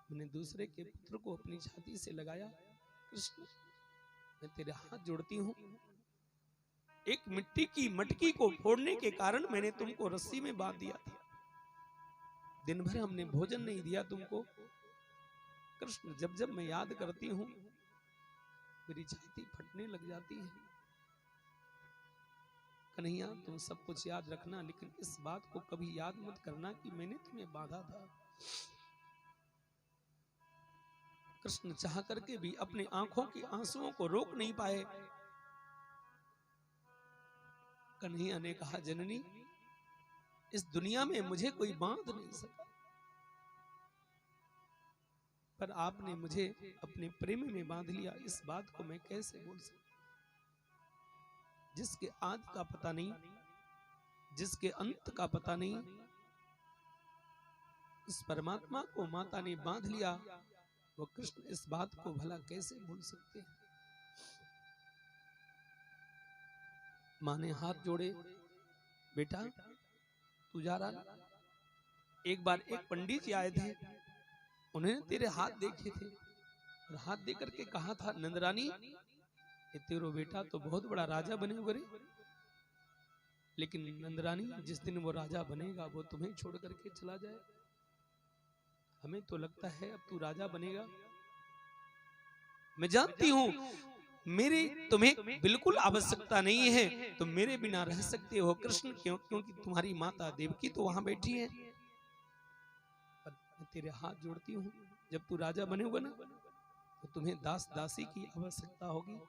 मैंने दूसरे के पुत्र को अपनी छाती से लगाया। कृष्ण मैं तेरे हाथ जोड़ती हूं। एक मिट्टी की मटकी को फोड़ने के कारण मैंने तुमको रस्सी में बांध दिया था। दिन भर हमने भोजन नहीं दिया तुमको। कृष्ण जब जब मैं याद करती हूं मेरी छाती फटने लग जाती है। कन्हैया तुम सब कुछ याद रखना, लेकिन इस बात को कभी याद मत करना कि मैंने तुम्हें बांधा था। कृष्ण चाह करके भी अपने आंखों के आंसुओं को रोक नहीं पाए। कन्हैया ने कहा जननी इस दुनिया में मुझे कोई बांध नहीं सका, पर आपने मुझे अपने प्रेम में बांध लिया। इस बात को मैं कैसे बोल सकता। जिसके आदि का पता नहीं, जिसके अंत का पता नहीं, इस परमात्मा को माता ने बांध लिया, वो कृष्ण इस बात को भला कैसे भूल सकते हैं। मां ने हाथ जोड़े, बेटा तू जा रहा। एक बार एक पंडित जी आए थे, उन्होंने तेरे हाथ देखे थे और हाथ दे करके कहा था नंदरानी ये तेरो बेटा तो बहुत बड़ा राजा बने हुए रे। लेकिन नंदरानी जिस दिन वो राजा बनेगा वो तुम्हें छोड़ करके चला जाए। हमें तो लगता है अब तू राजा बनेगा। मैं जानती हूं मेरी तुम्हें बिल्कुल आवश्यकता नहीं है, तुम मेरे बिना रह सकते हो कृष्ण, क्योंकि तुम्हारी माता देवकी तो वहां बैठी है। पर मैं तेरे हाथ जोड़ती हूँ, जब तू राजा बनेगा ना तो तुम्हें दास दासी की आवश्यकता होगी।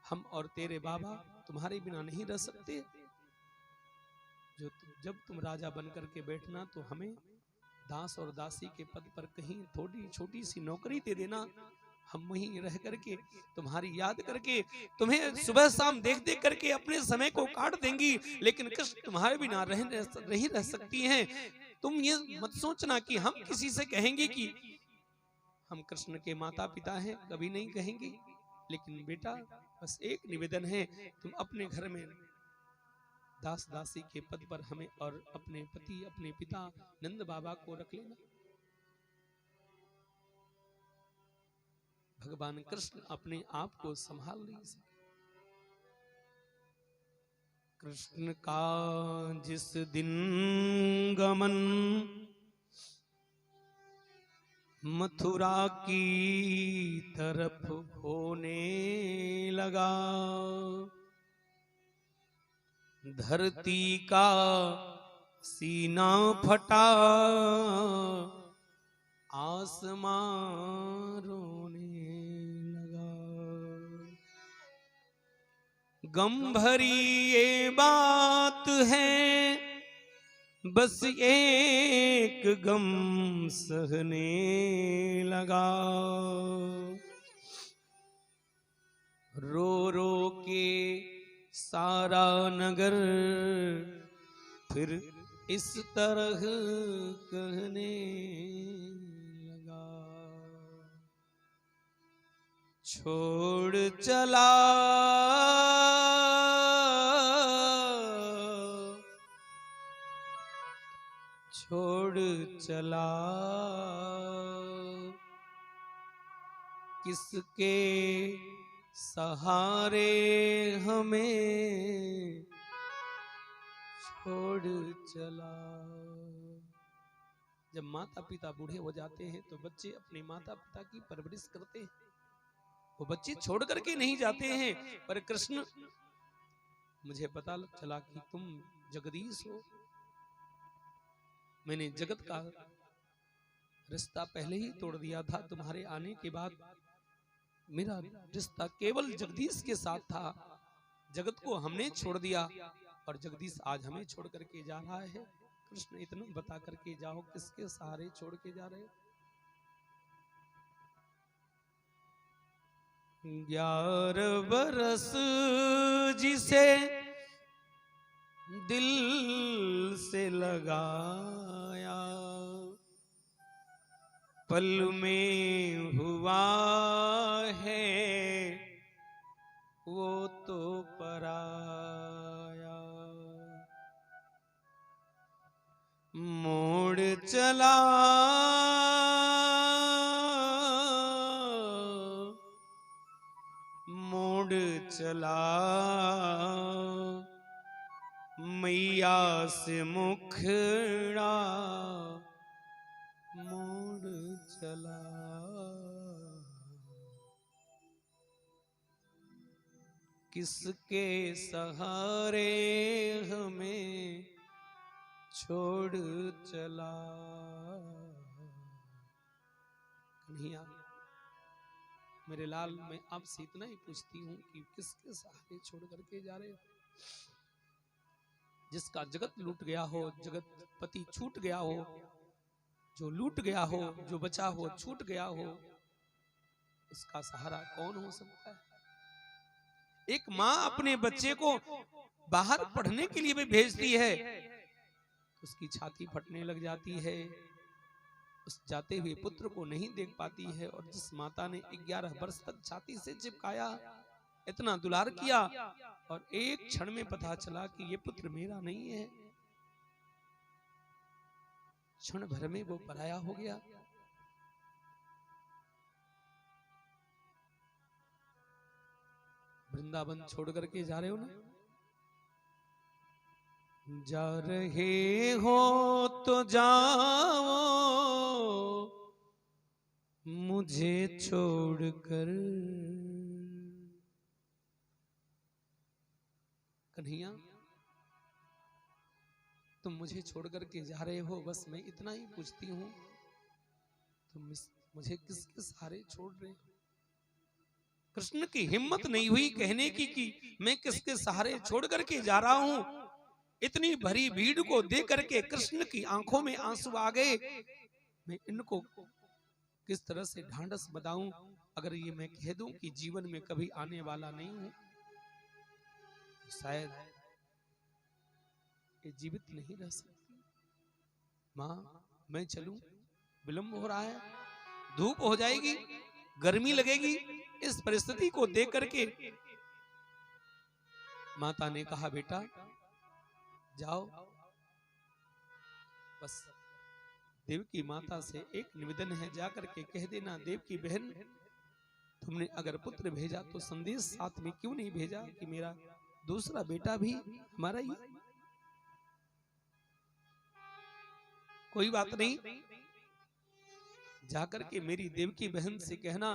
हम और तेरे बाबा तुम्हारे बिना नहीं रह सकते। जब तुम राजा बन करके बैठना तो हमें दास और दासी के पद पर कहीं थोड़ी छोटी सी नौकरी दे देना। हम वहीं रह करके तुम्हारी याद करके तुम्हें सुबह शाम देख देख करके अपने समय को काट देंगी, लेकिन कृष्ण तुम्हारे बिना नहीं रह सकती हैं। तुम ये मत सोचना कि हम किसी से कहेंगे कि हम कृष्ण के माता पिता हैं, कभी नहीं कहेंगे। लेकिन बेटा बस एक निवेदन है, तुम अपने घर में दास दासी के पद पर हमें और अपने पति अपने पिता नंद बाबा को रख लेना। भगवान कृष्ण अपने आप को संभाल नहीं सकते। कृष्ण का जिस दिन गमन मथुरा की तरफ होने लगा, धरती का सीना फटा आसमां रोने लगा। गम भरी ये बात है, बस एक गम सहने लगा। रो रो के सारा नगर फिर इस तरह कहने लगा। छोड़ चला छोड़ चला किसके सहारे हमें छोड़ चला। जब माता पिता बूढ़े हो जाते हैं तो बच्चे अपने माता पिता की परवरिश करते हैं, वो बच्चे छोड़ करके नहीं जाते हैं। पर कृष्ण, मुझे पता चला कि तुम जगदीश हो, मैंने जगत का रिश्ता पहले ही तोड़ दिया था। तुम्हारे आने के बाद मेरा रिश्ता केवल जगदीश के साथ था, जगत को हमने छोड़ दिया और जगदीश आज हमें छोड़ करके जा रहा है। कृष्ण इतना बता करके जाओ, किसके सहारे छोड़ के जा रहे हो? 11 बरस जिसे दिल से लगाया, पल में हुआ है वो तो पराया। मोड़ चला मोड़ चला मैया से मुखड़ा मोड़ चला। किसके सहारे हमें छोड़ चला। कन्हैया मेरे लाल, मैं आपसे इतना ही पूछती हूँ कि किसके सहारे छोड़ करके जा रहे हो? जिसका जगत लूट गया हो, जगत पति छूट गया हो, जो लूट गया हो, जो बचा हो, छूट गया हो, उसका सहारा कौन हो सकता है? एक माँ अपने बच्चे को बाहर पढ़ने के लिए भी भेजती है, उसकी छाती फटने लग जाती है, उस जाते हुए पुत्र को नहीं देख पाती है। और जिस माता ने 11 वर्ष तक छाती से चिपकाया, इतना दुलार किया, और एक क्षण में पता चला कि ये पुत्र मेरा नहीं है, क्षण भर में वो पराया हो गया। वृंदावन छोड़ करके जा रहे हो ना, जा रहे हो तो जाओ मुझे छोड़कर। कन्हैया तुम मुझे छोड़कर के जा रहे हो, बस मैं इतना ही पूछती हूं, तुम मुझे किसके सहारे छोड़ रहे हो? कृष्ण की हिम्मत नहीं हुई कहने की कि मैं किसके सहारे छोड़ करके जा रहा हूं। इतनी भरी भीड़ को देख करके कृष्ण की आंखों में आंसू आ गए। मैं इनको किस तरह से ढांढस बताऊं? अगर ये मैं कह दूं कि जीवन में कभी आने वाला नहीं हूं, शायद ये जीवित नहीं रह सकती। मां मैं चलूं? विलंब हो रहा है, धूप हो जाएगी, गर्मी लगेगी। इस परिस्थिति को देख करके माता ने कहा बेटा जाओ। बस देव की माता से एक निवेदन है, जाकर के कह देना देव की बहन तुमने अगर पुत्र भेजा तो संदेश साथ में क्यों नहीं भेजा कि मेरा दूसरा बेटा भी हमारा ही। कोई बात नहीं, जाकर के मेरी देव की बहन से कहना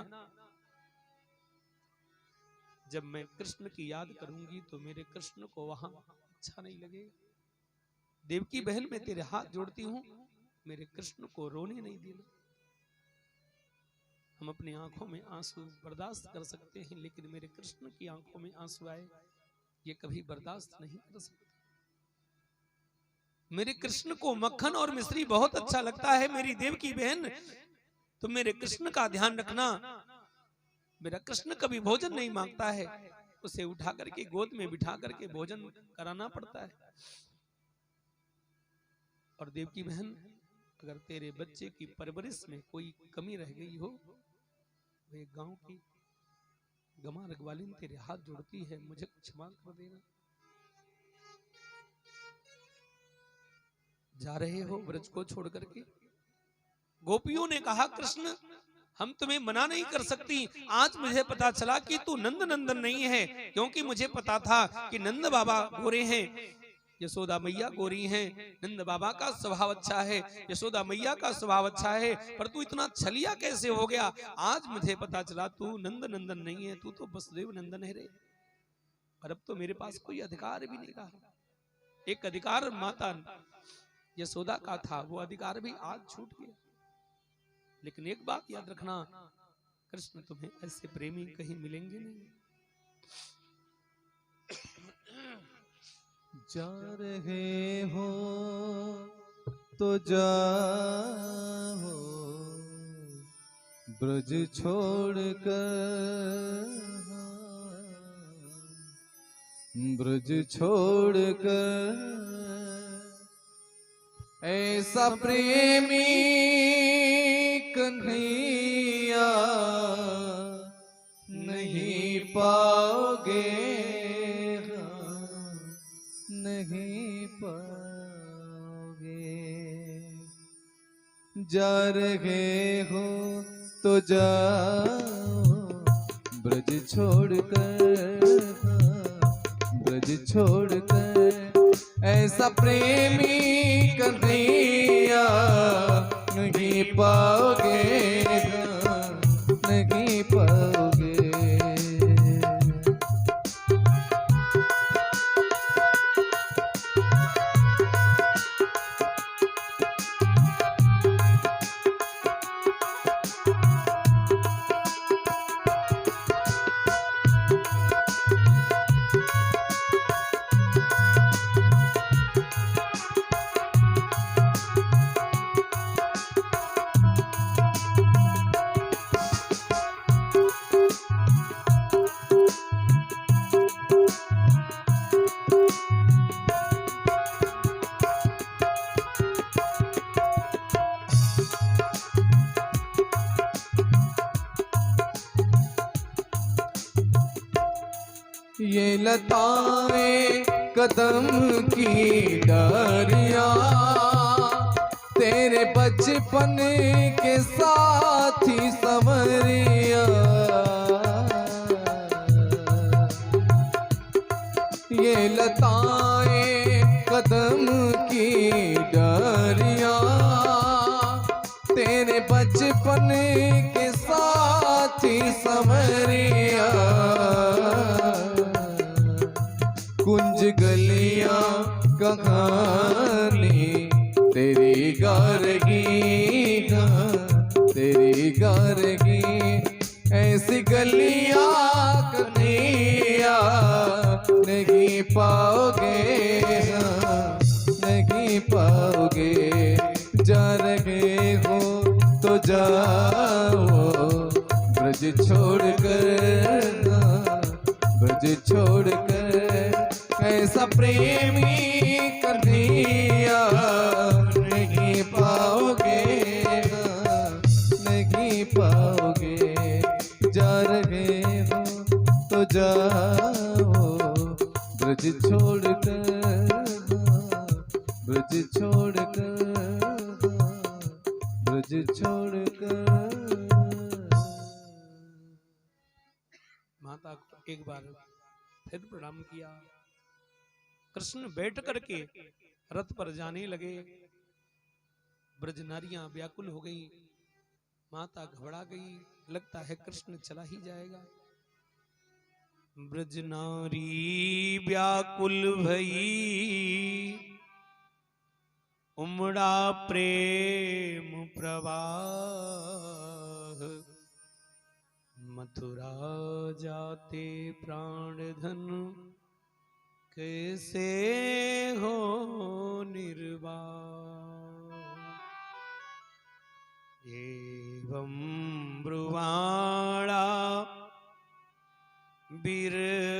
जब मैं कृष्ण की याद करूंगी तो मेरे कृष्ण को वहां अच्छा नहीं लगेगा। देव की बहन मैं तेरे हाथ जोड़ती हूं, मेरे कृष्ण को रोने नहीं देना। हम अपनी आंखों में आंसू बर्दाश्त कर सकते हैं, लेकिन मेरे कृष्ण की आंखों में आंसू आए ये कभी बर्दाश्त नहीं कर सकते। मेरे कृष्ण को मक्खन और मिश्री बहुत अच्छा लगता है। मेरी देव की बहन तुम मेरे कृष्ण का ध्यान रखना। मेरा कृष्ण कभी भोजन नहीं मांगता है, उसे उठा करके गोद में बिठा करके भोजन कराना पड़ता है। और देव की बहन अगर तेरे बच्चे की परवरिश में कोई कमी रह गई हो, वे गांव की गमा रखवालिन तेरे हाथ जोड़ती है, मुझे क्षमा कर देना। जा रहे हो ब्रज को छोड़ करके। गोपियों ने कहा कृष्ण हम तुम्हें मना नहीं कर सकती। आज मुझे पता चला कि तू नंद नंदन नहीं है, क्योंकि मुझे पता था कि नंद बाबा गोरे हैं, यशोदा मैया गोरी हैं। नंद बाबा का स्वभाव अच्छा है, यशोदा मैया का स्वभाव अच्छा है, पर तू इतना छलिया कैसे हो गया? आज मुझे पता चला तू नंद नंदन नहीं है, तू तो वसुदेव नंदन है रे। और अब तो मेरे पास कोई अधिकार भी नहीं रहा। एक अधिकार माता यशोदा का था, वो अधिकार भी आज छूट गया। लेकिन एक बात याद रखना, कृष्ण तुम्हें ऐसे प्रेमी कहीं मिलेंगे नहीं। जा रहे हो तो जाओ ब्रज छोड़कर, ब्रज छोड़कर। ऐसा प्रेमी कन्हैया नहीं पाओगे, नहीं पाओगे। जा रहे हो तो जाओ ब्रज छोड़कर, ब्रज छोड़कर। ऐसा प्रेमी कन्हैया नहीं पाओगे, नहीं पाओगे। ये लताएं कदम की डारियां तेरे बचपन के साथी संवरिया। ये लताएं कदम मेरे बचपन के साथी समरिया, कुंज गलियां कहानी तेरी गारगी, तेरी गारगी। ऐसी गलियां कन्हैया नहीं पाओगे, नहीं पाओगे। जा रहे हो तो जाओ ब्रज छोड़कर, ब्रज छोड़कर। ऐसा प्रेमी कन्हैया नहीं पाओगे, नहीं पाओगे। जा रहे हो तो जाओ ब्रज छोड़कर, ब्रज छोड़कर, ब्रज छोड़कर। माता को एक बार फिर प्रणाम किया। कृष्ण बैठ करके रथ पर जाने लगे। ब्रज नारियां व्याकुल हो गई, माता घबरा गई, लगता है कृष्ण चला ही जाएगा। ब्रज नारी व्याकुल भई, उमड़ा प्रेम प्रवाह। मथुरा जाते प्राण धन, कैसे हो निर्वाह। एवं ब्रुवाणा बिरहातुरावृषं,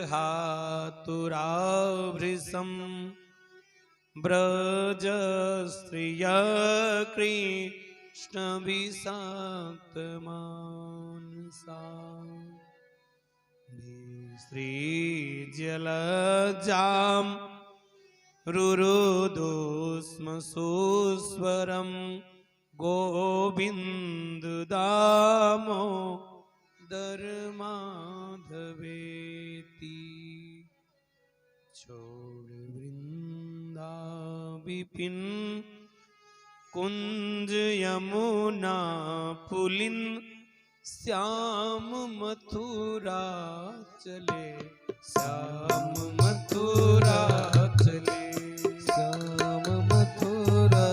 ब्रज स्त्रिय कृष्ण विषाक्त मानसा। श्री जलजाम रुरुदुस्म सुस्वरम, गोविंद दामोदर माधवेति। छोड़ वृंदा विपिन, कुंज यमुना पुलिन, श्याम मथुरा चले, श्याम मथुरा चले, श्याम मथुरा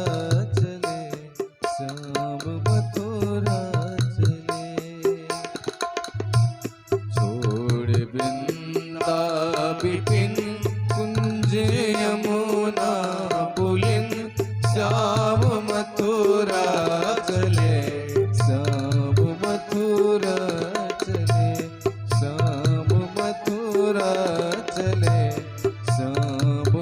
चले, श्याम मथुरा चले। छोड़ वृंदा विपिन, कुंज यमुना पुलिन, श्याम मथुरा चले, श्याम मथुरा चले, श्याम मथुरा चले, श्याम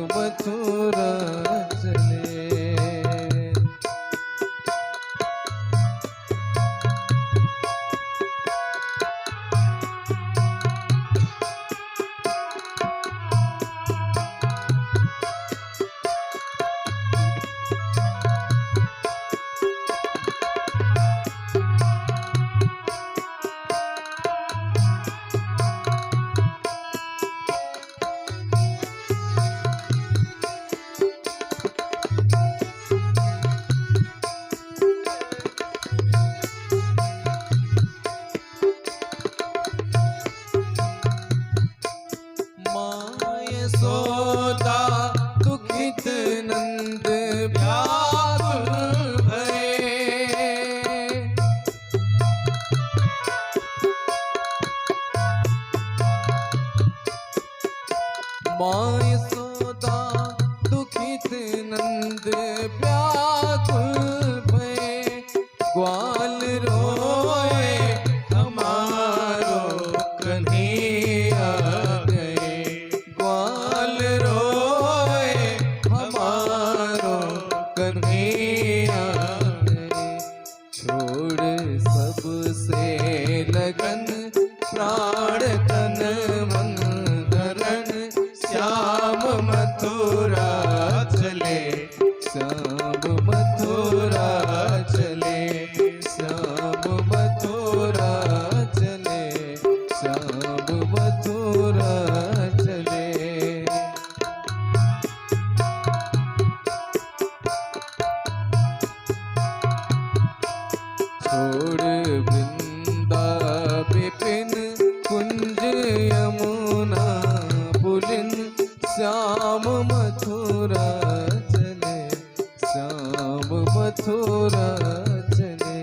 छोड़ वृंदा विपिन कुंज यमुना पुलिन श्याम मथुरा चले, श्याम मथुरा चले।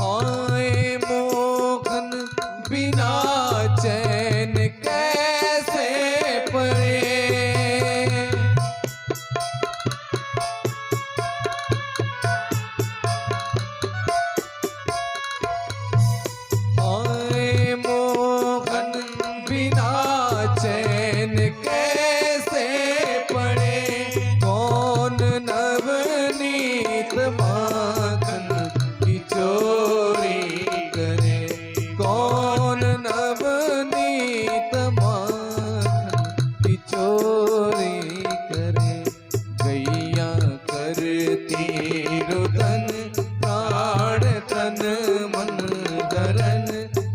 आए मोहन बिना चैन कैसे पड़े, आए मोहन बिना चैन कैसे पड़े, कौन नवनीत माखन की चोरी करे, कौन नवनीत माखन की चोरी करे। गैया करती रुदन प्राण तन मन धरन,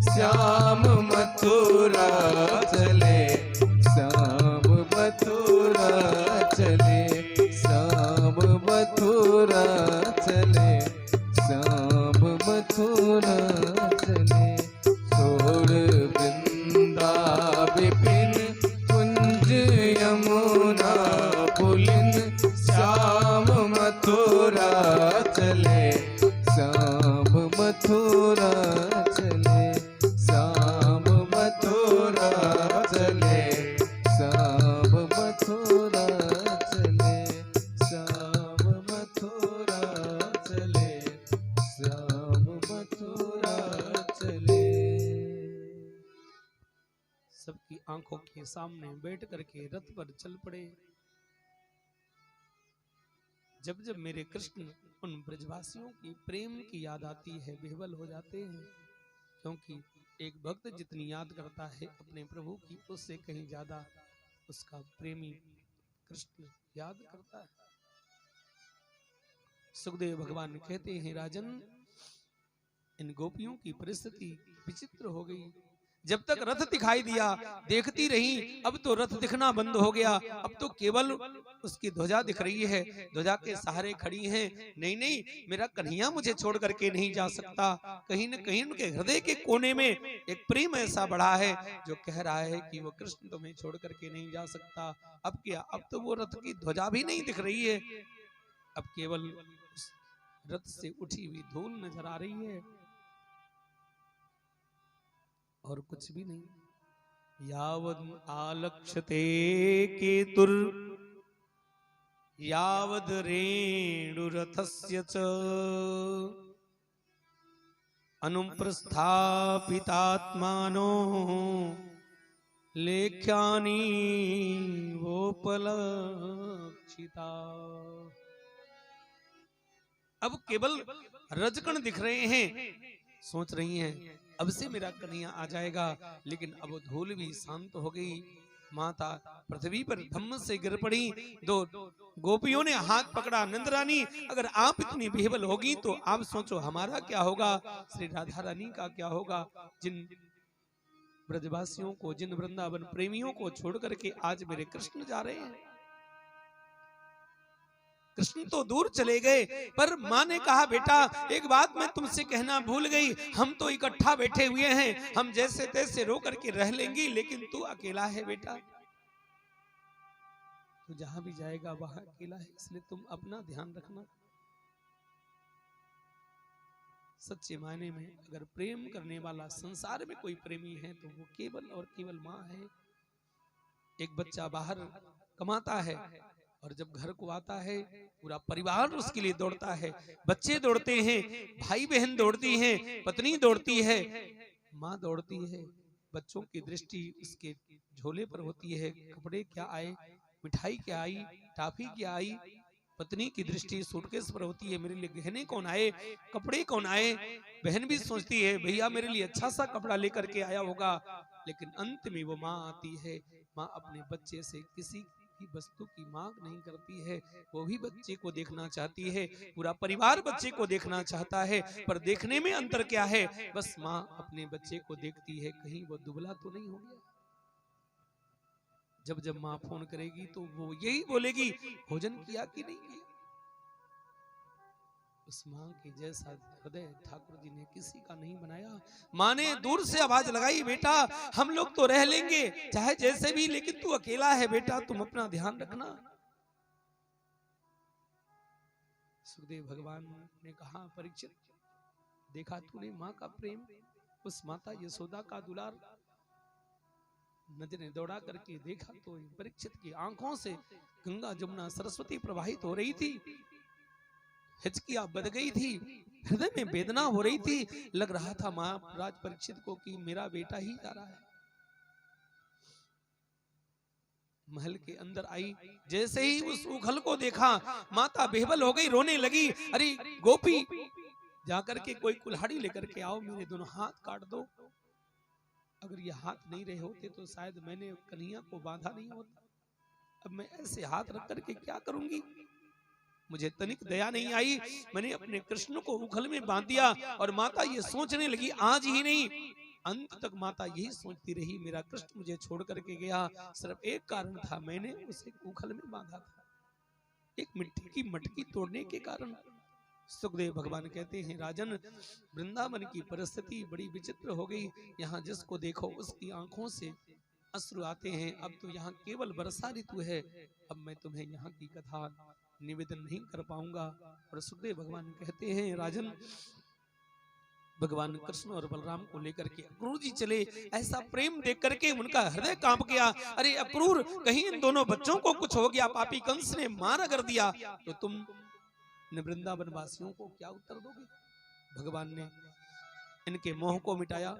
श्याम मथुरा चले, श्याम मथुरा चले, श्याम मथुरा चले, श्याम मथुरा चले। छोड़ वृंदा विपिन कुंज यमुना पुलिन श्याम मथुरा चले, श्याम मथुरा चले, श्याम मथुरा चले, श्याम मथुरा चले, श्याम मथुरा चले, श्याम मथुरा चले। सबकी आंखों के सामने बैठ करके रथ पर चल पड़े। जब जब मेरे कृष्ण उन ब्रजवासियों की प्रेम की याद आती है, विह्वल हो जाते हैं, क्योंकि एक भक्त जितनी याद करता है अपने प्रभु की, उससे कहीं ज्यादा उसका प्रेमी कृष्ण याद करता है। सुखदेव भगवान कहते हैं, राजन इन गोपियों की परिस्थिति विचित्र हो गई। जब तक रथ दिखाई दिया देखती रही, अब तो रथ दिखना बंद हो गया, अब तो केवल उसकी ध्वजा दिख रही है, ध्वजा के सहारे खड़ी हैं। नहीं नहीं, मेरा कन्हैया मुझे छोड़ करके नहीं जा सकता। कहीं न कहीं उनके हृदय के कोने में एक प्रेम ऐसा बढ़ा है जो कह रहा है कि वो कृष्ण तुम्हें छोड़ करके नहीं जा सकता। अब क्या, अब तो वो रथ की ध्वजा भी नहीं दिख रही है, अब केवल उस रथ से उठी हुई धूल नजर आ रही है और कुछ भी नहीं। यावद आलक्ष्यते केतुर यावद रेणुरथस्य च अनुप्रस्थापितात्मानो लेख्यानि वोपलक्षिता। अब केवल रजकण दिख रहे हैं, सोच रही हैं अब से मेरा कन्हैया आ जाएगा, लेकिन अब धूल भी शांत हो गई। माता पृथ्वी पर धम्म से गिर पड़ी। दो गोपियों ने हाथ पकड़ा, नंदरानी अगर आप इतनी बेहबल होगी तो आप सोचो हमारा क्या होगा, श्री राधा रानी का क्या होगा। जिन ब्रजवासियों को, जिन वृंदावन प्रेमियों को छोड़ करके आज मेरे कृष्ण जा रहे हैं। कृष्ण तो दूर चले गए, पर माँ ने कहा बेटा एक बात मैं तुमसे कहना भूल गई, हम तो इकट्ठा बैठे हुए हैं, हम जैसे तैसे रो करके रह लेंगे, लेकिन तू अकेला है बेटा, तू जहां भी जाएगा वहां अकेला है, इसलिए तुम अपना ध्यान रखना। सच्चे मायने में अगर प्रेम करने वाला संसार में कोई प्रेमी है तो वो केवल और केवल माँ है। एक बच्चा बाहर कमाता है और जब घर को आता है पूरा परिवार उसके लिए दौड़ता है, बच्चे दौड़ते हैं, भाई बहन दौड़ती हैं, पत्नी दौड़ती है, माँ दौड़ती है। बच्चों की दृष्टि उसके झोले पर होती है, कपड़े क्या आए, मिठाई क्या आई, टॉफी क्या आई। पत्नी की दृष्टि सूटकेस पर होती है, मेरे लिए गहने कौन आए, कपड़े कौन आए। बहन भी सोचती है भैया मेरे लिए अच्छा सा कपड़ा लेकर के आया होगा, लेकिन अंत में वो माँ आती है। माँ अपने बच्चे से किसी की वस्तु की मांग नहीं करती है, वो भी बच्चे को देखना चाहती है, पूरा परिवार बच्चे को देखना चाहता है, पर देखने में अंतर क्या है, बस माँ अपने बच्चे को देखती है कहीं वो दुबला तो नहीं हो गया। जब जब माँ फोन करेगी तो वो यही बोलेगी भोजन किया कि नहीं किया। उस माँ के जैसा हृदय ठाकुर जी ने किसी का नहीं बनाया। माँ ने दूर से आवाज लगाई, बेटा हम लोग तो रह लेंगे चाहे जैसे भी, लेकिन तू अकेला है बेटा, तुम अपना ध्यान रखना। सुखदेव भगवान ने कहा, परीक्षित देखा तूने माँ का प्रेम, उस माता यशोदा का दुलार। नजरें दौड़ा करके देखा तो परीक्षित की आंखों से गंगा जमुना सरस्वती प्रवाहित हो रही थी। हिचकियां बद गई थी, हृदय में वेदना हो रही थी। लग रहा था महाराज परीक्षित को कि मेरा बेटा ही जा रहा है। महल के अंदर आई, जैसे ही उस उखल को देखा माता बेहबल हो गई, रोने लगी। अरे गोपी जाकर के कोई कुल्हाड़ी लेकर के आओ, मेरे दोनों हाथ काट दो। अगर ये हाथ नहीं रहे होते तो शायद मैंने कन्हैया को बांधा नहीं होता। अब मैं ऐसे हाथ रख करके क्या करूंगी? मुझे तनिक दया नहीं आई। मैंने अपने कृष्ण को उखल में बांध दिया और माता ये सोचने लगी, आज ही नहीं अंत तक माता यही सोचती रही, मेरा कृष्ण मुझे छोड़ करके गया, सिर्फ एक कारण था, मैंने उसे उखल में बांधा था, एक मिट्टी की मटकी तोड़ने के कारण। सुखदेव भगवान कहते हैं, राजन वृंदावन की परिस्थिति बड़ी विचित्र हो गई। यहाँ जिसको देखो उसकी आंखों से अश्रु आते हैं। अब तो यहाँ केवल वर्षा ऋतु है, अब मैं तुम्हें यहाँ की कथा निवेदन नहीं कर पाऊंगा। और सुखदेव भगवान कहते हैं, राजन भगवान कृष्ण और बलराम को लेकर के अक्रूर जी चले। ऐसा प्रेम देख करके उनका हृदय कांप गया। अरे अक्रूर, कहीं इन दोनों बच्चों को कुछ हो गया, पापी कंस ने मार कर दिया तो तुम वृंदावन वासियों को क्या उत्तर दोगे? भगवान ने इनके मोह को मिटाया।